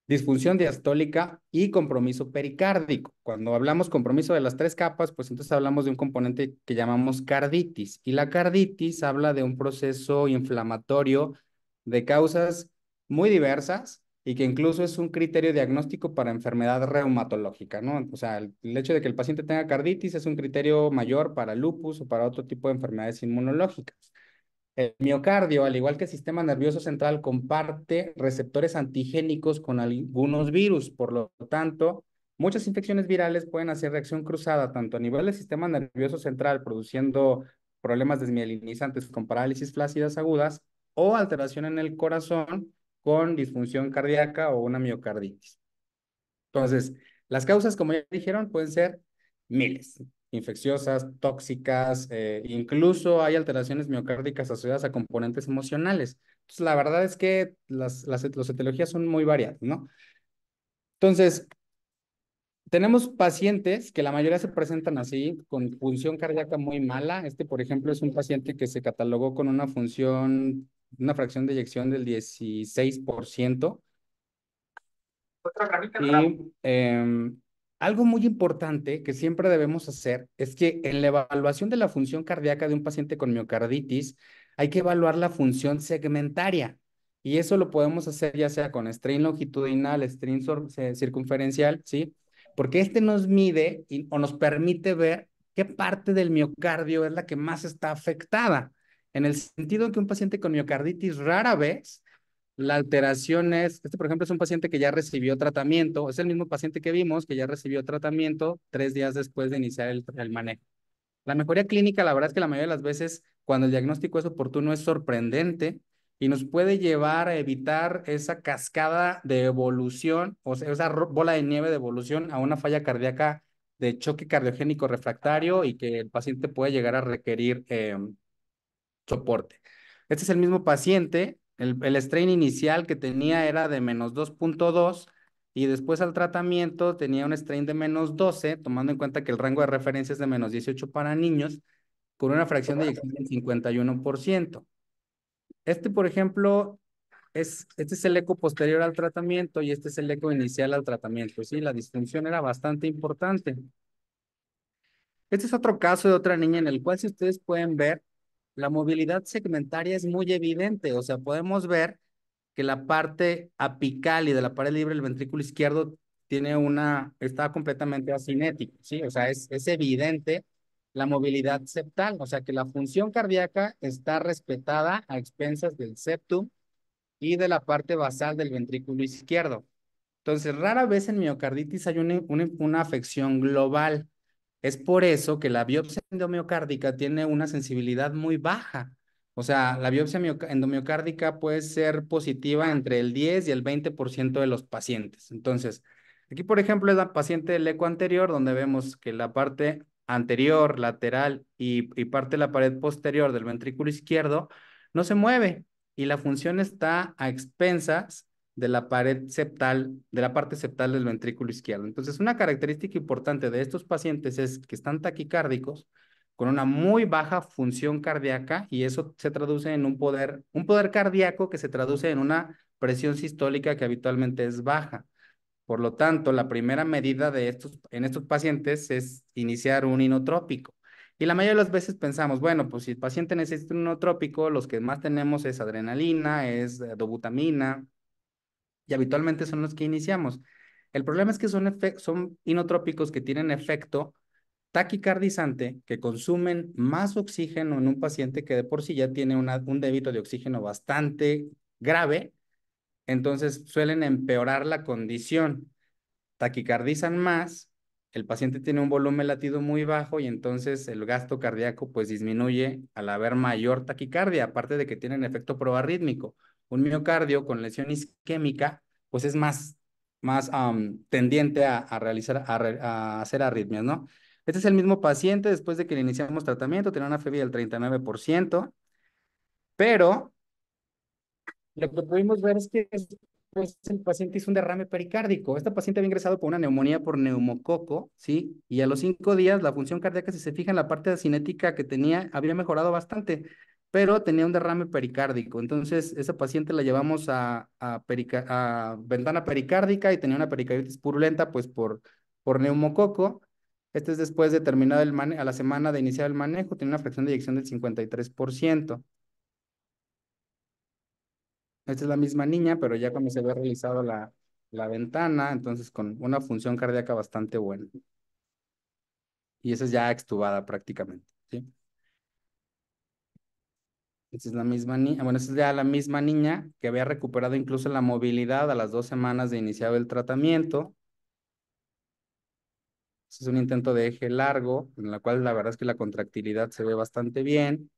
Speaker 9: disfunción diastólica y compromiso pericárdico. Cuando hablamos compromiso de las 3 capas, pues entonces hablamos de un componente que llamamos carditis. Y la carditis habla de un proceso inflamatorio de causas muy diversas y que incluso es un criterio diagnóstico para enfermedad reumatológica, ¿no? O sea, el hecho de que el paciente tenga carditis es un criterio mayor para lupus o para otro tipo de enfermedades inmunológicas. El miocardio, al igual que el sistema nervioso central, comparte receptores antigénicos con algunos virus. Por lo tanto, muchas infecciones virales pueden hacer reacción cruzada tanto a nivel del sistema nervioso central, produciendo problemas desmielinizantes con parálisis flácidas agudas o alteración en el corazón con disfunción cardíaca o una miocarditis. Entonces, las causas, como ya dijeron, pueden ser miles, infecciosas, tóxicas, incluso hay alteraciones miocárdicas asociadas a componentes emocionales. Entonces, la verdad es que las etiologías son muy variadas, ¿no? Entonces, tenemos pacientes que la mayoría se presentan así, con función cardíaca muy mala. Este, por ejemplo, es un paciente que se catalogó con una fracción de eyección del 16%. Y algo muy importante que siempre debemos hacer es que en la evaluación de la función cardíaca de un paciente con miocarditis hay que evaluar la función segmentaria. Y eso lo podemos hacer ya sea con strain longitudinal, strain circunferencial, ¿sí? Porque este nos mide o nos permite ver qué parte del miocardio es la que más está afectada. En el sentido que un paciente con miocarditis rara vez la alteración es, por ejemplo, es un paciente que ya recibió tratamiento, es el mismo paciente que vimos que ya recibió tratamiento 3 días después de iniciar el manejo. La mejoría clínica, la verdad es que la mayoría de las veces, cuando el diagnóstico es oportuno, es sorprendente y nos puede llevar a evitar esa cascada de evolución, o sea, esa bola de nieve de evolución a una falla cardíaca de choque cardiogénico refractario y que el paciente puede llegar a requerir soporte. Este es el mismo paciente, el strain inicial que tenía era de -2.2 y después al tratamiento tenía un strain de -12, tomando en cuenta que el rango de referencia es de -18 para niños, con una fracción de eyección del 51%. Este, por ejemplo, este es el eco posterior al tratamiento y este es el eco inicial al tratamiento. Sí, la disfunción era bastante importante. Este es otro caso de otra niña en el cual, si ustedes pueden ver, la movilidad segmentaria es muy evidente. O sea, podemos ver que la parte apical y de la pared libre del ventrículo izquierdo está completamente asinético, ¿sí? O sea, es evidente la movilidad septal. O sea, que la función cardíaca está respetada a expensas del septum y de la parte basal del ventrículo izquierdo. Entonces, rara vez en miocarditis hay una afección global. Es por eso que la biopsia endomiocárdica tiene una sensibilidad muy baja. O sea, la biopsia endomiocárdica puede ser positiva entre el 10 y el 20% de los pacientes. Entonces, aquí, por ejemplo, es la paciente del eco anterior, donde vemos que la parte anterior, lateral y parte de la pared posterior del ventrículo izquierdo no se mueve y la función está a expensas de la pared septal, de la parte septal del ventrículo izquierdo. Entonces, una característica importante de estos pacientes es que están taquicárdicos con una muy baja función cardíaca y eso se traduce en un poder cardíaco que se traduce en una presión sistólica que habitualmente es baja. Por lo tanto, la primera medida en estos pacientes es iniciar un inotrópico. Y la mayoría de las veces pensamos, bueno, pues si el paciente necesita un inotrópico, los que más tenemos es adrenalina, es dobutamina, y habitualmente son los que iniciamos. El problema es que son inotrópicos que tienen efecto taquicardizante, que consumen más oxígeno en un paciente que de por sí ya tiene un débito de oxígeno bastante grave, entonces suelen empeorar la condición, taquicardizan más, el paciente tiene un volumen latido muy bajo y entonces el gasto cardíaco pues disminuye al haber mayor taquicardia, aparte de que tienen efecto proarrítmico. Un miocardio con lesión isquémica pues es más tendiente a realizar, a hacer arritmias, ¿no? Este es el mismo paciente después de que le iniciamos tratamiento, tenía una FEBI del 39%, pero lo que pudimos ver es que pues, el paciente hizo un derrame pericárdico. Esta paciente había ingresado por una neumonía por neumococo, ¿sí? Y a los 5 días la función cardíaca, si se fija en la parte de cinética que tenía, había mejorado bastante, pero tenía un derrame pericárdico. Entonces, esa paciente la llevamos a ventana pericárdica y tenía una pericarditis purulenta, pues por neumococo. Este es después de terminar a la semana de iniciar el manejo, tenía una fracción de eyección del 53%. Esta es la misma niña, pero ya cuando se ve realizado la ventana, entonces con una función cardíaca bastante buena. Y esa es ya extubada prácticamente, ¿sí? Esta es la misma niña, bueno, esta es ya la misma niña que había recuperado incluso la movilidad a las 2 semanas de iniciado el tratamiento. Este es un intento de eje largo, en la cual la verdad es que la contractilidad se ve bastante bien.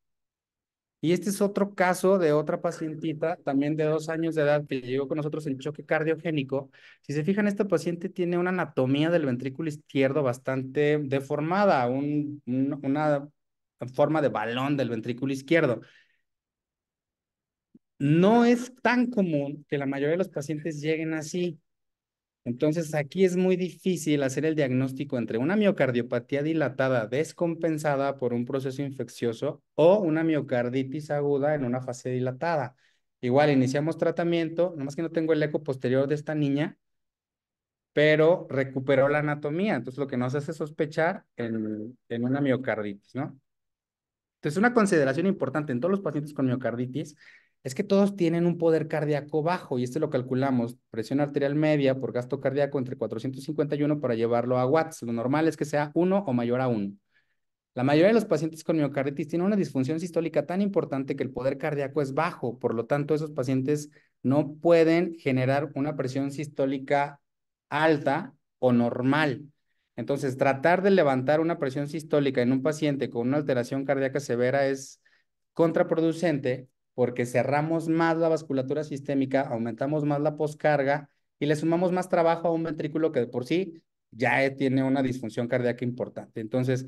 Speaker 9: Y este es otro caso de otra pacientita, también de 2 años de edad, que llegó con nosotros en choque cardiogénico. Si se fijan, esta paciente tiene una anatomía del ventrículo izquierdo bastante deformada, una forma de balón del ventrículo izquierdo. No es tan común que la mayoría de los pacientes lleguen así. Entonces, aquí es muy difícil hacer el diagnóstico entre una miocardiopatía dilatada descompensada por un proceso infeccioso o una miocarditis aguda en una fase dilatada. Igual, iniciamos tratamiento, nomás que no tengo el eco posterior de esta niña, pero recuperó la anatomía. Entonces, lo que nos hace sospechar en una miocarditis, ¿no? Entonces, una consideración importante en todos los pacientes con miocarditis es que todos tienen un poder cardíaco bajo y esto lo calculamos, presión arterial media por gasto cardíaco entre 451 para llevarlo a watts. Lo normal es que sea 1 o mayor a 1. La mayoría de los pacientes con miocarditis tienen una disfunción sistólica tan importante que el poder cardíaco es bajo, por lo tanto esos pacientes no pueden generar una presión sistólica alta o normal. Entonces, tratar de levantar una presión sistólica en un paciente con una alteración cardíaca severa es contraproducente porque cerramos más la vasculatura sistémica, aumentamos más la poscarga y le sumamos más trabajo a un ventrículo que de por sí ya tiene una disfunción cardíaca importante. Entonces,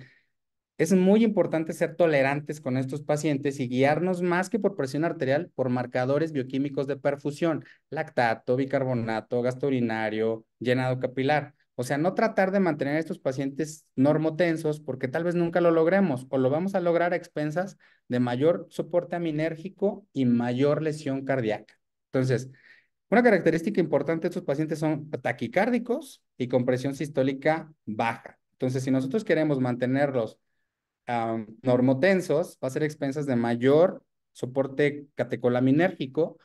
Speaker 9: es muy importante ser tolerantes con estos pacientes y guiarnos más que por presión arterial, por marcadores bioquímicos de perfusión, lactato, bicarbonato, gasto urinario, llenado capilar. O sea, no tratar de mantener a estos pacientes normotensos porque tal vez nunca lo logremos o lo vamos a lograr a expensas de mayor soporte aminérgico y mayor lesión cardíaca. Entonces, una característica importante de estos pacientes son taquicárdicos y con presión sistólica baja. Entonces, si nosotros queremos mantenerlos normotensos, va a ser expensas de mayor soporte catecolaminérgico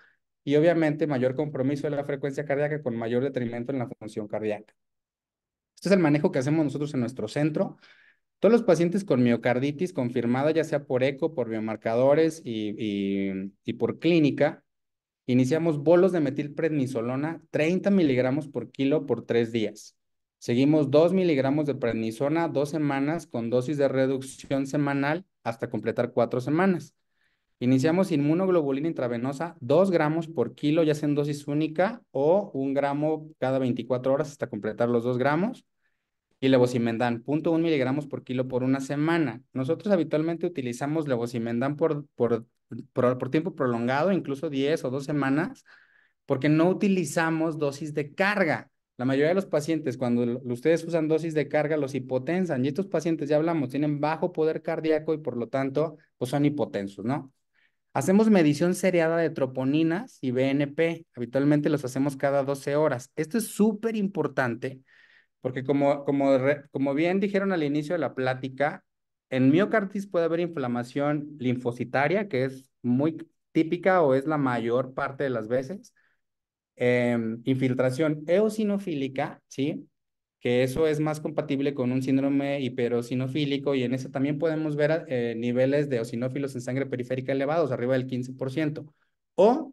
Speaker 9: y obviamente mayor compromiso de la frecuencia cardíaca con mayor detrimento en la función cardíaca. Este es el manejo que hacemos nosotros en nuestro centro. Todos los pacientes con miocarditis confirmada, ya sea por eco, por biomarcadores y por clínica, iniciamos bolos de metilprednisolona 30 miligramos por kilo por 3 días. Seguimos 2 miligramos de prednisona 2 semanas con dosis de reducción semanal hasta completar 4 semanas. Iniciamos inmunoglobulina intravenosa 2 gramos por kilo, ya sea en dosis única o 1 gramo cada 24 horas hasta completar los 2 gramos. Y levosimendan, 0.1 miligramos por kilo por una semana. Nosotros habitualmente utilizamos levosimendan por tiempo prolongado, incluso 10 o 2 semanas, porque no utilizamos dosis de carga. La mayoría de los pacientes, cuando ustedes usan dosis de carga, los hipotensan. Y estos pacientes, ya hablamos, tienen bajo poder cardíaco y por lo tanto, pues son hipotensos, ¿no? Hacemos medición seriada de troponinas y BNP. Habitualmente los hacemos cada 12 horas. Esto es súper importante porque como bien dijeron al inicio de la plática, en miocarditis puede haber inflamación linfocitaria, que es muy típica o es la mayor parte de las veces, infiltración eosinofílica, ¿sí? Que eso es más compatible con un síndrome hiperosinofílico y en ese también podemos ver niveles de eosinófilos en sangre periférica elevados, arriba del 15%, o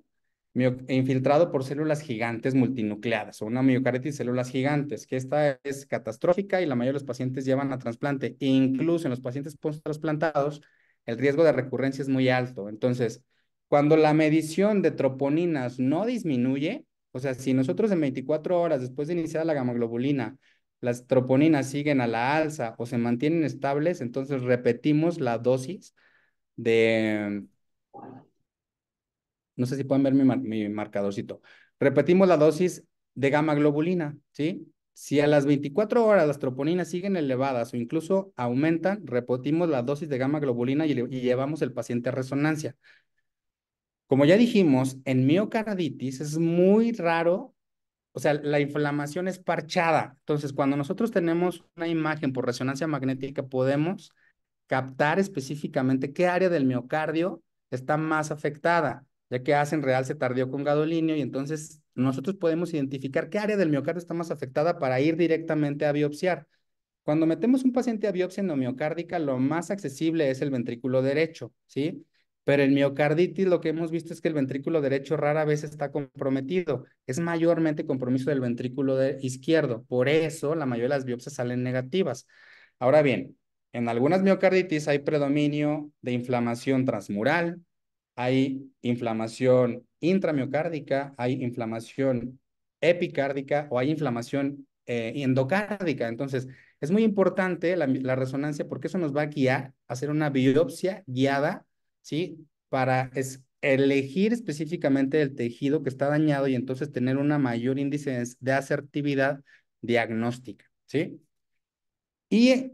Speaker 9: infiltrado por células gigantes multinucleadas o una miocarditis de células gigantes, que esta es catastrófica y la mayoría de los pacientes llevan a trasplante. E incluso en los pacientes post-trasplantados, el riesgo de recurrencia es muy alto. Entonces, cuando la medición de troponinas no disminuye, o sea, si nosotros en 24 horas después de iniciar la gamoglobulina, las troponinas siguen a la alza o se mantienen estables, entonces repetimos la dosis de, no sé si pueden ver mi marcadorcito. Repetimos la dosis de gamma globulina, ¿sí? Si a las 24 horas las troponinas siguen elevadas o incluso aumentan, repetimos la dosis de gamma globulina y llevamos el paciente a resonancia. Como ya dijimos, en miocarditis es muy raro, o sea, la inflamación es parchada. Entonces, cuando nosotros tenemos una imagen por resonancia magnética, podemos captar específicamente qué área del miocardio está más afectada, ya que hacen realce tardío con gadolínio y entonces nosotros podemos identificar qué área del miocardio está más afectada para ir directamente a biopsiar. Cuando metemos un paciente a biopsia endomiocárdica, lo más accesible es el ventrículo derecho, ¿sí? Pero en miocarditis lo que hemos visto es que el ventrículo derecho rara vez está comprometido. Es mayormente compromiso del ventrículo izquierdo. Por eso la mayoría de las biopsias salen negativas. Ahora bien, en algunas miocarditis hay predominio de inflamación transmural, hay inflamación intramiocárdica, hay inflamación epicárdica o hay inflamación endocárdica. Entonces, es muy importante la resonancia porque eso nos va a guiar a hacer una biopsia guiada, ¿sí? Para elegir específicamente el tejido que está dañado y entonces tener una mayor índice de asertividad diagnóstica, ¿sí? Y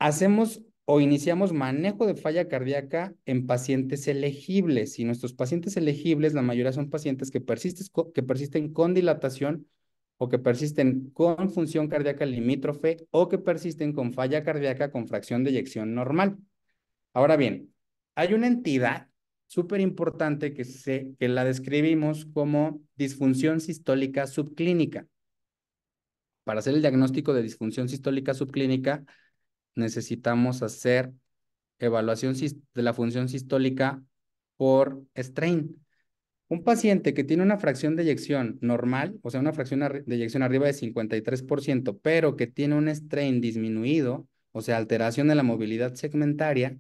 Speaker 9: hacemos o iniciamos manejo de falla cardíaca en pacientes elegibles. Y nuestros pacientes elegibles, la mayoría son pacientes que persisten con dilatación o que persisten con función cardíaca limítrofe o que persisten con falla cardíaca con fracción de eyección normal. Ahora bien, hay una entidad súper importante que la describimos como disfunción sistólica subclínica. Para hacer el diagnóstico de disfunción sistólica subclínica, necesitamos hacer evaluación de la función sistólica por strain. Un paciente que tiene una fracción de eyección normal, o sea, una fracción de eyección arriba de 53%, pero que tiene un strain disminuido, o sea, alteración de la movilidad segmentaria,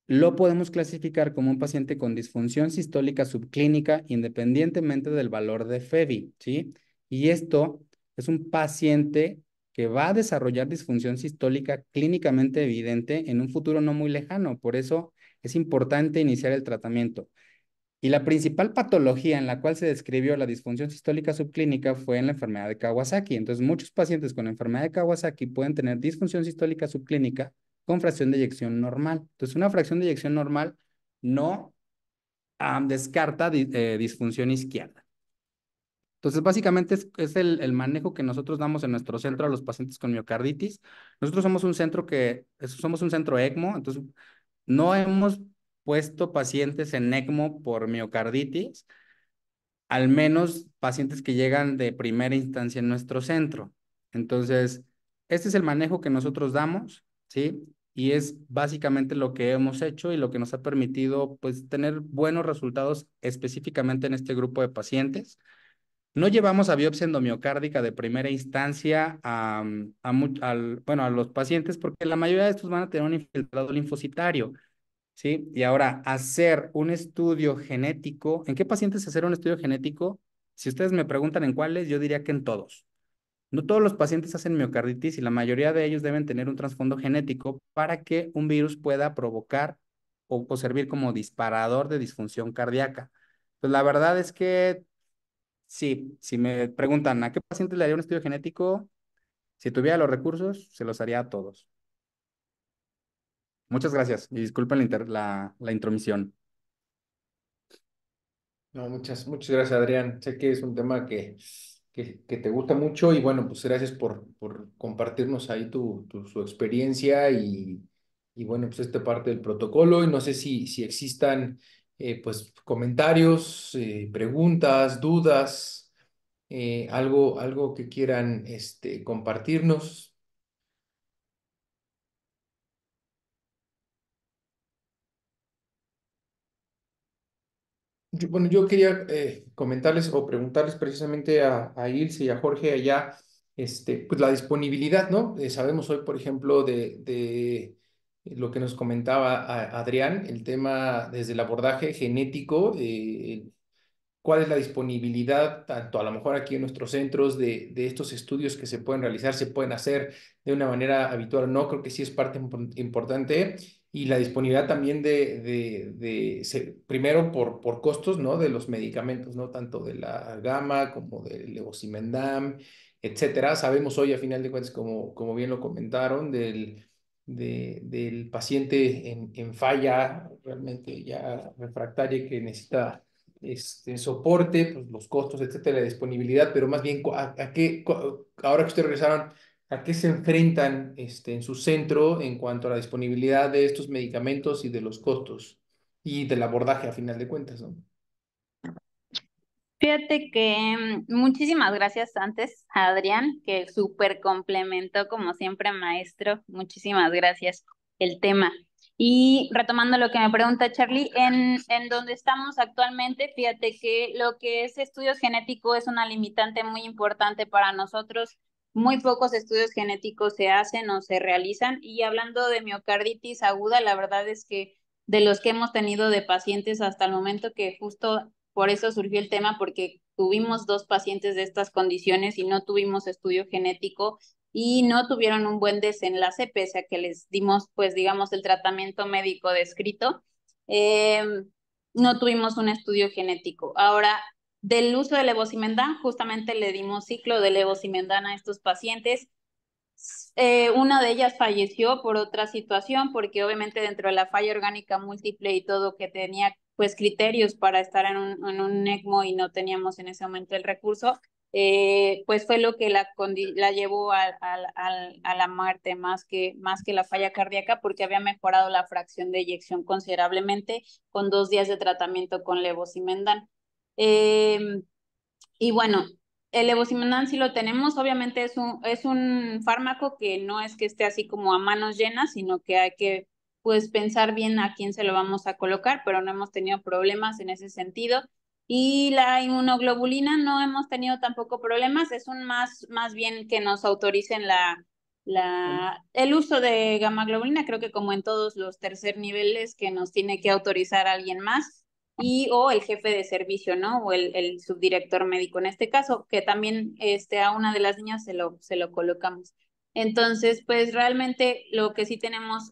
Speaker 9: lo podemos clasificar como un paciente con disfunción sistólica subclínica independientemente del valor de FEBI, ¿sí? Y esto es un paciente que va a desarrollar disfunción sistólica clínicamente evidente en un futuro no muy lejano. Por eso es importante iniciar el tratamiento. Y la principal patología en la cual se describió la disfunción sistólica subclínica fue en la enfermedad de Kawasaki. Entonces, muchos pacientes con enfermedad de Kawasaki pueden tener disfunción sistólica subclínica con fracción de eyección normal. Entonces, una fracción de eyección normal no descarta disfunción izquierda. Entonces, básicamente es el manejo que nosotros damos en nuestro centro a los pacientes con miocarditis. Nosotros somos un centro somos un centro ECMO, entonces no hemos puesto pacientes en ECMO por miocarditis, al menos pacientes que llegan de primera instancia en nuestro centro. Entonces, este es el manejo que nosotros damos, ¿sí? Y es básicamente lo que hemos hecho y lo que nos ha permitido, pues, tener buenos resultados específicamente en este grupo de pacientes. No llevamos a biopsia endomiocárdica de primera instancia bueno, a los pacientes porque la mayoría de estos van a tener un infiltrado linfocitario. ¿Sí? Y ahora, hacer un estudio genético. ¿En qué pacientes hacer un estudio genético? Si ustedes me preguntan en cuáles, yo diría que en todos. No todos los pacientes hacen miocarditis y la mayoría de ellos deben tener un trasfondo genético para que un virus pueda provocar o servir como disparador de disfunción cardíaca. Pues la verdad es que sí, si me preguntan a qué paciente le haría un estudio genético, si tuviera los recursos, se los haría a todos. Muchas gracias y disculpen la intromisión.
Speaker 1: No, muchas gracias, Adrián. Sé que es un tema que te gusta mucho y bueno, pues gracias por compartirnos ahí su experiencia y bueno, pues esta parte del protocolo y no sé si existan pues comentarios, preguntas, dudas, algo que quieran compartirnos. Bueno, yo quería comentarles o preguntarles precisamente a Ilse y a Jorge allá, pues la disponibilidad, ¿no? Sabemos hoy, por ejemplo, de lo que nos comentaba Adrián, el tema desde el abordaje genético, cuál es la disponibilidad, tanto a lo mejor aquí en nuestros centros, de estos estudios que se pueden realizar, se pueden hacer de una manera habitual o no, creo que sí es parte importante, y la disponibilidad también primero por costos, ¿no? De los medicamentos, ¿no? Tanto de la gama como del levosimendan, etcétera. Sabemos hoy, a final de cuentas, como bien lo comentaron, del paciente en falla realmente ya refractaria que necesita soporte, pues los costos, etcétera, la disponibilidad, pero más bien ahora que ustedes regresaron, ¿a qué se enfrentan en su centro en cuanto a la disponibilidad de estos medicamentos y de los costos y del abordaje a final de cuentas, ¿no?
Speaker 2: Fíjate que muchísimas gracias antes a Adrián, que súper complementó como siempre, maestro. Muchísimas gracias el tema. Y retomando lo que me pregunta Charlie, en donde estamos actualmente, fíjate que lo que es estudios genéticos es una limitante muy importante para nosotros. Muy pocos estudios genéticos se hacen o se realizan. Y hablando de miocarditis aguda, la verdad es que de los que hemos tenido de pacientes hasta el momento, que justo por eso surgió el tema, porque tuvimos 2 pacientes de estas condiciones y no tuvimos estudio genético y no tuvieron un buen desenlace, pese a que les dimos, pues, digamos, el tratamiento médico descrito. No tuvimos un estudio genético. Ahora, del uso de levosimendan, justamente le dimos ciclo de levosimendan a estos pacientes. Una de ellas falleció por otra situación, porque obviamente dentro de la falla orgánica múltiple y todo que tenía pues criterios para estar en un ECMO y no teníamos en ese momento el recurso, pues fue lo que la llevó a la muerte más que la falla cardíaca, porque había mejorado la fracción de eyección considerablemente con 2 días de tratamiento con levosimendan. Y bueno, el levosimendan sí lo tenemos, obviamente es un fármaco que no es que esté así como a manos llenas, sino que hay que pues pensar bien a quién se lo vamos a colocar, pero no hemos tenido problemas en ese sentido. Y la inmunoglobulina no hemos tenido tampoco problemas, es un más bien que nos autoricen el uso de gamma globulina, creo que como en todos los tercer niveles que nos tiene que autorizar alguien más o el jefe de servicio, ¿no? O el subdirector médico en este caso, que también a una de las niñas se lo colocamos. Entonces, pues realmente lo que sí tenemos,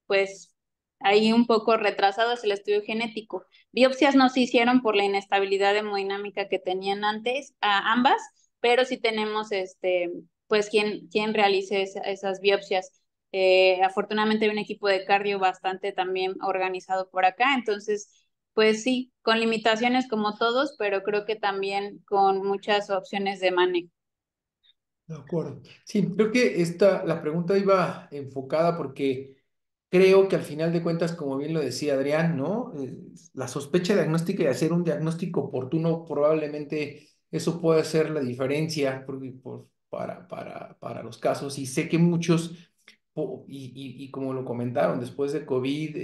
Speaker 2: pues ahí un poco retrasado es el estudio genético. Biopsias no se hicieron por la inestabilidad hemodinámica que tenían antes, a ambas, pero sí tenemos, pues, quien realice esas biopsias. Afortunadamente hay un equipo de cardio bastante también organizado por acá, entonces pues sí, con limitaciones como todos, pero creo que también con muchas opciones de manejo.
Speaker 1: De acuerdo. Sí, creo que la pregunta iba enfocada porque creo que al final de cuentas, como bien lo decía Adrián, ¿no? La sospecha diagnóstica y hacer un diagnóstico oportuno, probablemente eso puede hacer la diferencia para los casos. Y sé que muchos, y como lo comentaron, después de COVID,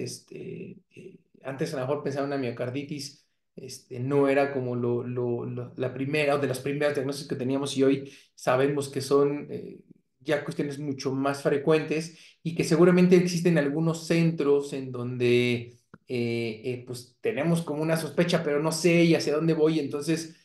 Speaker 1: antes a lo mejor pensaban en una miocarditis. No era como la primera o de las primeras diagnósticos que teníamos y hoy sabemos que son ya cuestiones mucho más frecuentes y que seguramente existen algunos centros en donde pues tenemos como una sospecha, pero no sé y hacia dónde voy, entonces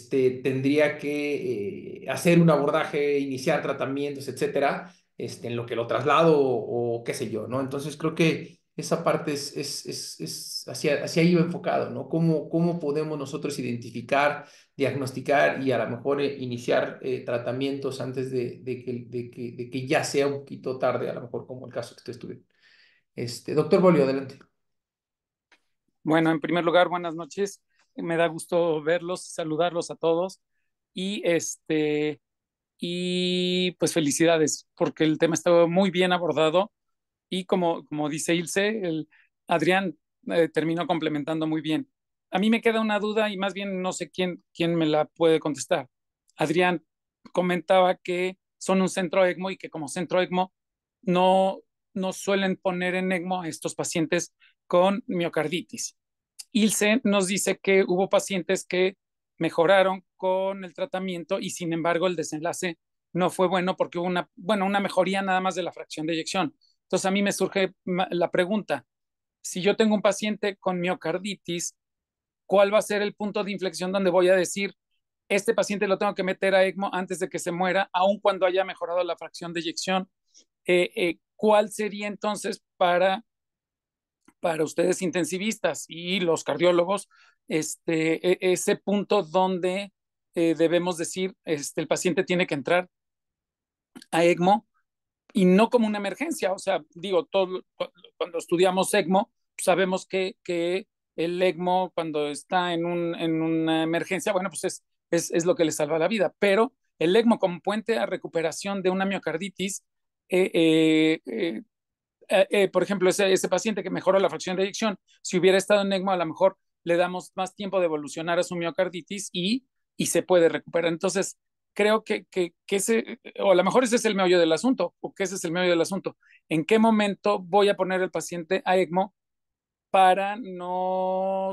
Speaker 1: tendría que hacer un abordaje, iniciar tratamientos, etcétera, en lo que lo traslado o qué sé yo, ¿no? Entonces creo que esa parte es hacia ahí va enfocado, ¿no? ¿Cómo podemos nosotros identificar, diagnosticar y a lo mejor iniciar tratamientos antes de que ya sea un poquito tarde, a lo mejor como el caso que usted estuvo? Doctor Bolio, adelante.
Speaker 10: Bueno, en primer lugar, buenas noches. Me da gusto verlos, saludarlos a todos y y pues felicidades porque el tema estaba muy bien abordado y como dice Ilse, Adrián terminó complementando muy bien. A mí me queda una duda y más bien no sé quién me la puede contestar. Adrián comentaba que son un centro ECMO y que como centro ECMO no, no suelen poner en ECMO a estos pacientes con miocarditis. Ilse nos dice que hubo pacientes que mejoraron con el tratamiento y sin embargo el desenlace no fue bueno porque hubo una mejoría nada más de la fracción de eyección. Entonces a mí me surge la pregunta, si yo tengo un paciente con miocarditis, ¿cuál va a ser el punto de inflexión donde voy a decir, este paciente lo tengo que meter a ECMO antes de que se muera, aun cuando haya mejorado la fracción de eyección? ¿Cuál sería entonces para ustedes intensivistas y los cardiólogos ese punto donde debemos decir, el paciente tiene que entrar a ECMO y no como una emergencia? O sea, digo, cuando estudiamos ECMO, sabemos que el ECMO cuando está en una emergencia, bueno, pues es lo que le salva la vida, pero el ECMO como puente a recuperación de una miocarditis, eh, eh, eh, por ejemplo, ese paciente que mejoró la fracción de eyección, si hubiera estado en ECMO, a lo mejor le damos más tiempo de evolucionar a su miocarditis y se puede recuperar. Entonces, creo que ese, o a lo mejor ese es el meollo del asunto, o que ese es el meollo del asunto. ¿En qué momento voy a poner el paciente a ECMO para no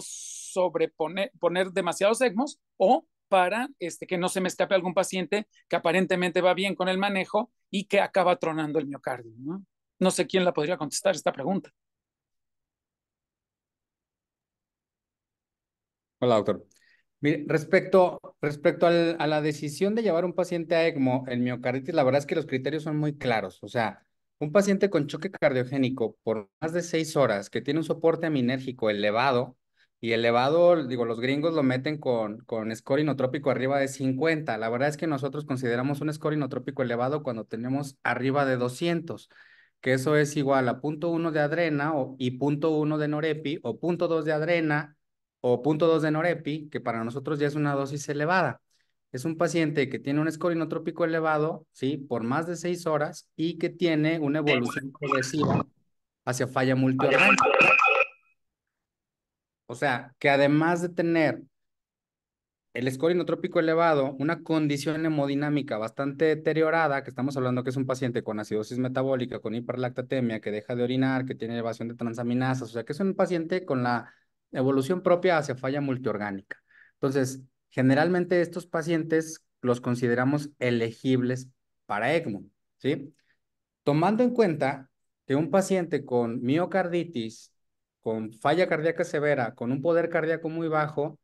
Speaker 10: poner demasiados ECMOs o para que no se me escape algún paciente que aparentemente va bien con el manejo y que acaba tronando el miocardio, ¿no? No sé quién la podría contestar esta pregunta.
Speaker 9: Hola, doctor. Mire, a la decisión de llevar un paciente a ECMO, el miocarditis, la verdad es que los criterios son muy claros. O sea, un paciente con choque cardiogénico por más de 6 horas, que tiene un soporte aminérgico elevado, y elevado, digo, los gringos lo meten con score inotrópico arriba de 50. La verdad es que nosotros consideramos un score inotrópico elevado cuando tenemos arriba de 200, que eso es igual a 0.1 de adrena y 0.1 de norepi o 0.2 de adrena o 0.2 de norepi, que para nosotros ya es una dosis elevada. Es un paciente que tiene un score inotrópico elevado, ¿sí? Por más de 6 horas y que tiene una evolución progresiva hacia falla multiorgánica. O sea, que además de tener el score inotrópico elevado, una condición hemodinámica bastante deteriorada, que estamos hablando que es un paciente con acidosis metabólica, con hiperlactatemia, que deja de orinar, que tiene elevación de transaminasas, o sea, que es un paciente con la evolución propia hacia falla multiorgánica. Entonces, generalmente estos pacientes los consideramos elegibles para ECMO, ¿sí? Tomando en cuenta que un paciente con miocarditis, con falla cardíaca severa, con un poder cardíaco muy bajo,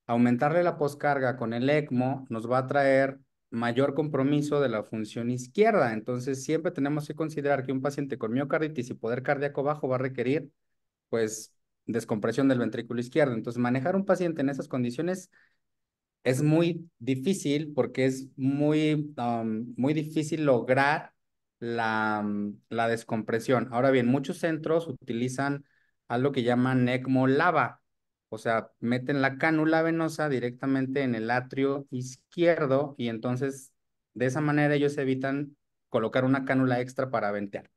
Speaker 9: aumentarle la poscarga con el ECMO nos va a traer mayor compromiso de la función izquierda. Entonces, siempre tenemos que considerar que un paciente con miocarditis y poder cardíaco bajo va a requerir, pues, descompresión del ventrículo izquierdo. Entonces, manejar un paciente en esas condiciones es muy difícil porque es muy difícil lograr la descompresión. Ahora bien, muchos centros utilizan algo que llaman ECMO lava, o sea, meten la cánula venosa directamente en el atrio izquierdo y entonces de esa manera ellos evitan colocar una cánula extra para ventear.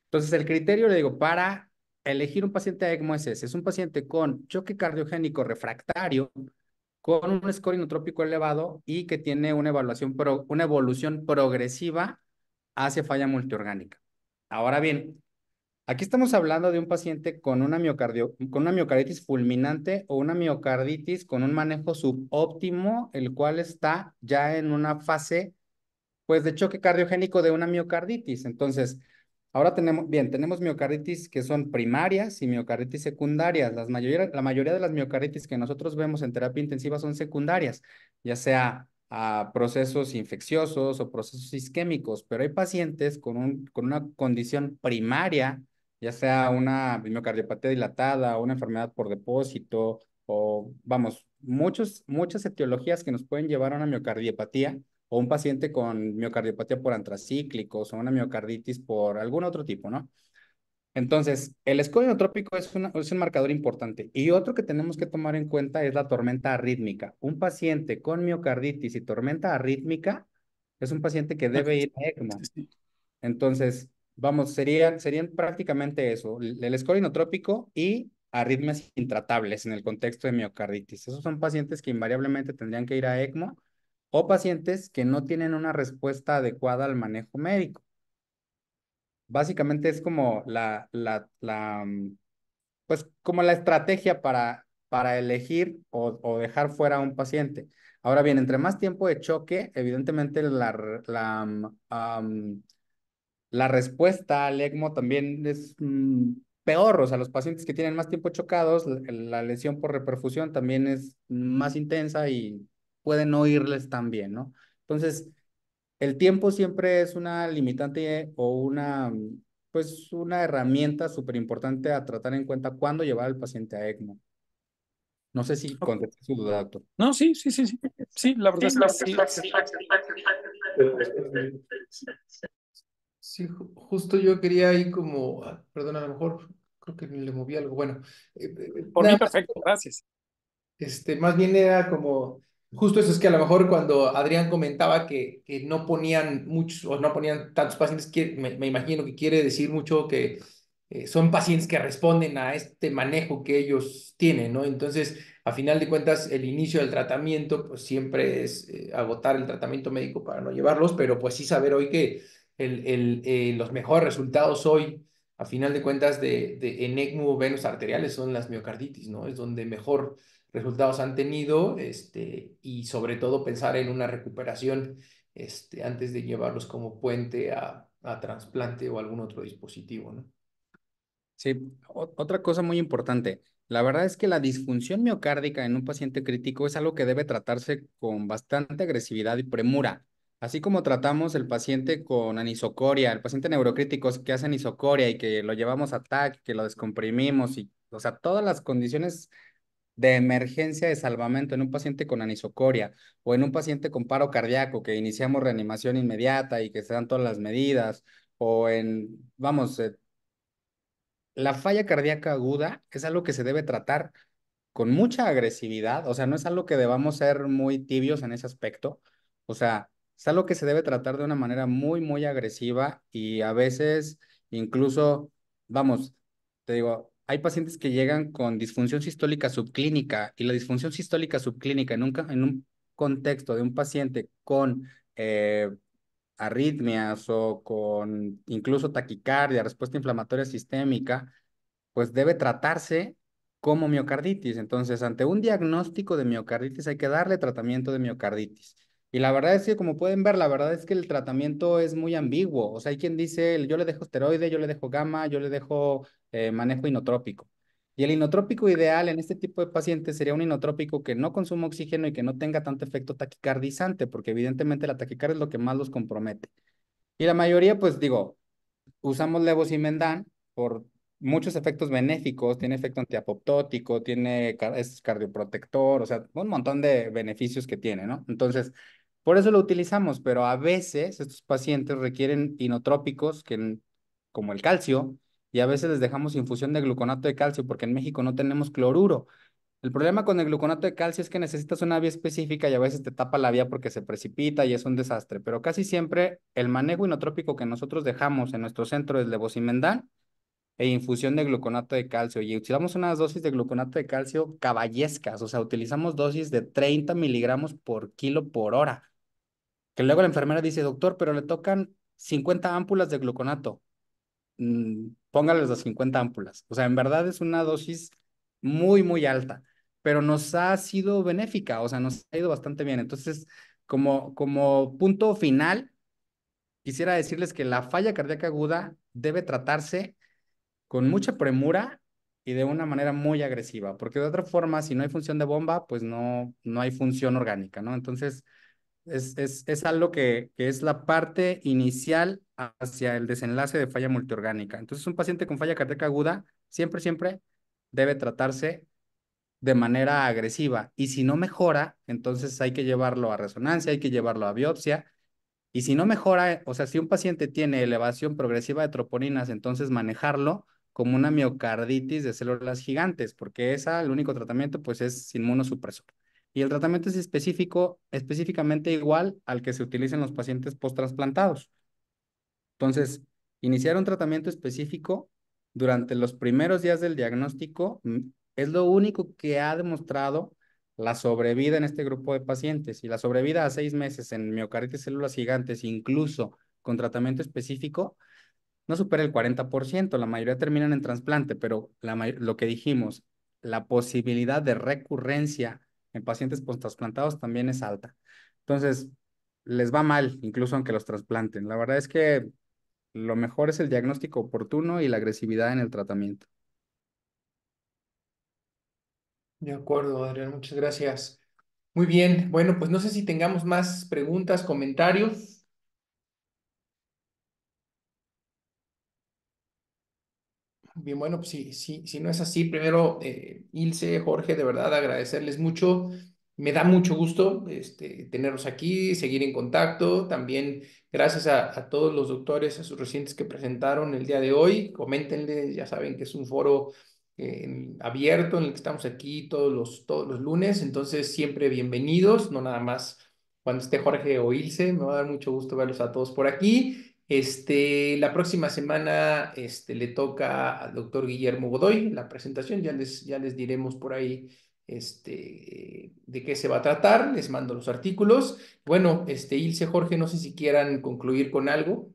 Speaker 9: Entonces, el criterio, le digo, para elegir un paciente a ECMO es ese. Es un paciente con choque cardiogénico refractario, con un score inotrópico elevado y que tiene una evolución progresiva hacia falla multiorgánica. Ahora bien, aquí estamos hablando de un paciente con una miocarditis fulminante o una miocarditis con un manejo subóptimo, el cual está ya en una fase pues de choque cardiogénico de una miocarditis. Entonces, ahora tenemos miocarditis que son primarias y miocarditis secundarias. La mayoría de las miocarditis que nosotros vemos en terapia intensiva son secundarias, ya sea a procesos infecciosos o procesos isquémicos, pero hay pacientes con una condición primaria, ya sea una miocardiopatía dilatada o una enfermedad por depósito o, vamos, muchas etiologías que nos pueden llevar a una miocardiopatía o un paciente con miocardiopatía por antracíclicos o una miocarditis por algún otro tipo, ¿no? Entonces, el score inotrópico es un marcador importante. Y otro que tenemos que tomar en cuenta es la tormenta arrítmica. Un paciente con miocarditis y tormenta arrítmica es un paciente que debe ir a ECMO. Entonces, vamos, serían prácticamente eso, el score inotrópico y arritmias intratables en el contexto de miocarditis. Esos son pacientes que invariablemente tendrían que ir a ECMO o pacientes que no tienen una respuesta adecuada al manejo médico. Básicamente es como pues como la estrategia para elegir o dejar fuera a un paciente. Ahora bien, entre más tiempo de choque, evidentemente la respuesta al ECMO también es peor. O sea, los pacientes que tienen más tiempo chocados, la lesión por reperfusión también es más intensa y pueden no irles tan bien, ¿no? Entonces, el tiempo siempre es una limitante o pues una herramienta súper importante a tratar en cuenta cuándo llevar al paciente a ECMO. No sé si
Speaker 10: Ok.
Speaker 9: contesté su duda, doctor.
Speaker 10: No, sí, sí, sí, sí. Sí, la verdad es que sí.
Speaker 1: Sí, justo yo quería ahí como, perdón, a lo mejor creo que le moví algo. Bueno,
Speaker 10: Por mí,
Speaker 1: nada más.
Speaker 10: perfecto, gracias.
Speaker 1: Más bien era como, justo eso es que a lo mejor cuando Adrián comentaba que no ponían muchos o no ponían tantos pacientes, me imagino que quiere decir mucho que son pacientes que responden a este manejo que ellos tienen, ¿no? Entonces, a final de cuentas, el inicio del tratamiento, pues siempre es agotar el tratamiento médico para no llevarlos, pero pues sí saber hoy que los mejores resultados hoy, a final de cuentas, en ECMO venos arteriales son las miocarditis, ¿no? Es donde mejor resultados han tenido, y sobre todo pensar en una recuperación, antes de llevarlos como puente a trasplante o algún otro dispositivo, ¿no?
Speaker 9: Sí, otra cosa muy importante. La verdad es que la disfunción miocárdica en un paciente crítico es algo que debe tratarse con bastante agresividad y premura. Así como tratamos el paciente con anisocoria, el paciente neurocrítico que hace anisocoria y que lo llevamos a TAC, que lo descomprimimos y, o sea, todas las condiciones de emergencia de salvamento en un paciente con anisocoria o en un paciente con paro cardíaco que iniciamos reanimación inmediata y que se dan todas las medidas o vamos, la falla cardíaca aguda es algo que se debe tratar con mucha agresividad. O sea, no es algo que debamos ser muy tibios en ese aspecto. O sea, es algo que se debe tratar de una manera muy, muy agresiva y a veces incluso, vamos, te digo, hay pacientes que llegan con disfunción sistólica subclínica y la disfunción sistólica subclínica en un contexto de un paciente con arritmias o con incluso taquicardia, respuesta inflamatoria sistémica, pues debe tratarse como miocarditis. Entonces, ante un diagnóstico de miocarditis hay que darle tratamiento de miocarditis. Y la verdad es que, como pueden ver, la verdad es que el tratamiento es muy ambiguo. O sea, hay quien dice, yo le dejo esteroide, yo le dejo gamma, yo le dejo manejo inotrópico. Y el inotrópico ideal en este tipo de pacientes sería un inotrópico que no consuma oxígeno y que no tenga tanto efecto taquicardizante, porque evidentemente la taquicardia es lo que más los compromete. Y la mayoría, pues digo, usamos levosimendan por muchos efectos benéficos, tiene efecto antiapoptótico, es cardioprotector, o sea, un montón de beneficios que tiene, ¿no? Entonces, por eso lo utilizamos, pero a veces estos pacientes requieren inotrópicos como el calcio, y a veces les dejamos infusión de gluconato de calcio porque en México no tenemos cloruro. El problema con el gluconato de calcio es que necesitas una vía específica y a veces te tapa la vía porque se precipita y es un desastre, pero casi siempre el manejo inotrópico que nosotros dejamos en nuestro centro es levosimendan e infusión de gluconato de calcio y utilizamos unas dosis de gluconato de calcio caballescas, o sea, utilizamos dosis de 30 miligramos por kilo por hora, que luego la enfermera dice, doctor, pero le tocan 50 ámpulas de gluconato. Póngales las 50 ámpulas. O sea, en verdad es una dosis muy, muy alta, pero nos ha sido benéfica, o sea, nos ha ido bastante bien. Entonces, como punto final, quisiera decirles que la falla cardíaca aguda debe tratarse con mucha premura y de una manera muy agresiva, porque de otra forma, si no hay función de bomba, pues no hay función orgánica, ¿no? Entonces, es algo que es la parte inicial hacia el desenlace de falla multiorgánica. Entonces, un paciente con falla cardíaca aguda siempre, siempre debe tratarse de manera agresiva. Y si no mejora, entonces hay que llevarlo a resonancia, hay que llevarlo a biopsia. Y si no mejora, o sea, si un paciente tiene elevación progresiva de troponinas, entonces manejarlo como una miocarditis de células gigantes, porque el único tratamiento, pues es inmunosupresor. Y el tratamiento es específicamente igual al que se utiliza en los pacientes post-transplantados. Entonces, iniciar un tratamiento específico durante los primeros días del diagnóstico es lo único que ha demostrado la sobrevida en este grupo de pacientes. Y la sobrevida a 6 meses en miocarditis células gigantes, incluso con tratamiento específico, no supera el 40%. La mayoría terminan en trasplante, pero lo que dijimos, la posibilidad de recurrencia en pacientes post-trasplantados también es alta. Entonces, les va mal, incluso aunque los trasplanten. La verdad es que lo mejor es el diagnóstico oportuno y la agresividad en el tratamiento.
Speaker 1: De acuerdo, Adrián, muchas gracias. Muy bien, bueno, pues no sé si tengamos más preguntas, comentarios. Bien, bueno, pues si no es así, primero, Ilse, Jorge, de verdad agradecerles mucho. Me da mucho gusto tenerlos aquí, seguir en contacto. También gracias a todos los doctores, a sus residentes que presentaron el día de hoy. Coméntenle, ya saben que es un foro abierto en el que estamos aquí todos los lunes, entonces siempre bienvenidos, no nada más cuando esté Jorge o Ilse. Me va a dar mucho gusto verlos a todos por aquí. La próxima semana le toca al doctor Guillermo Godoy la presentación, ya les diremos por ahí de qué se va a tratar, les mando los artículos. Bueno, Ilse, Jorge, no sé si quieran concluir con algo.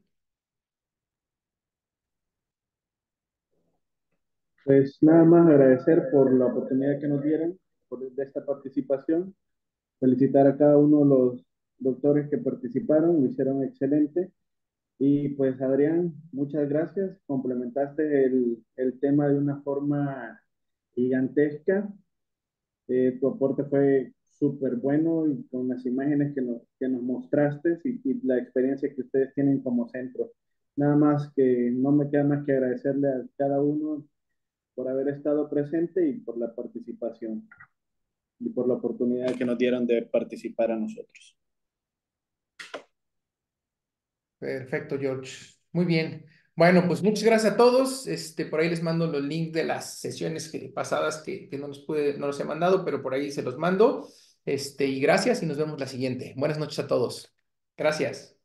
Speaker 11: Pues nada más agradecer por la oportunidad que nos dieron de esta participación, felicitar a cada uno de los doctores que participaron, lo hicieron excelente. Y pues Adrián, muchas gracias, complementaste el tema de una forma gigantesca. Tu aporte fue súper bueno y con las imágenes que nos mostraste y la experiencia que ustedes tienen como centro. Nada más que no me queda más que agradecerle a cada uno por haber estado presente y por la participación y por la oportunidad que nos dieron de participar a nosotros.
Speaker 1: Perfecto, George. Muy bien. Bueno, pues muchas gracias a todos. Por ahí les mando los links de las sesiones pasadas que no los he mandado, pero por ahí se los mando. Y gracias y nos vemos la siguiente. Buenas noches a todos. Gracias.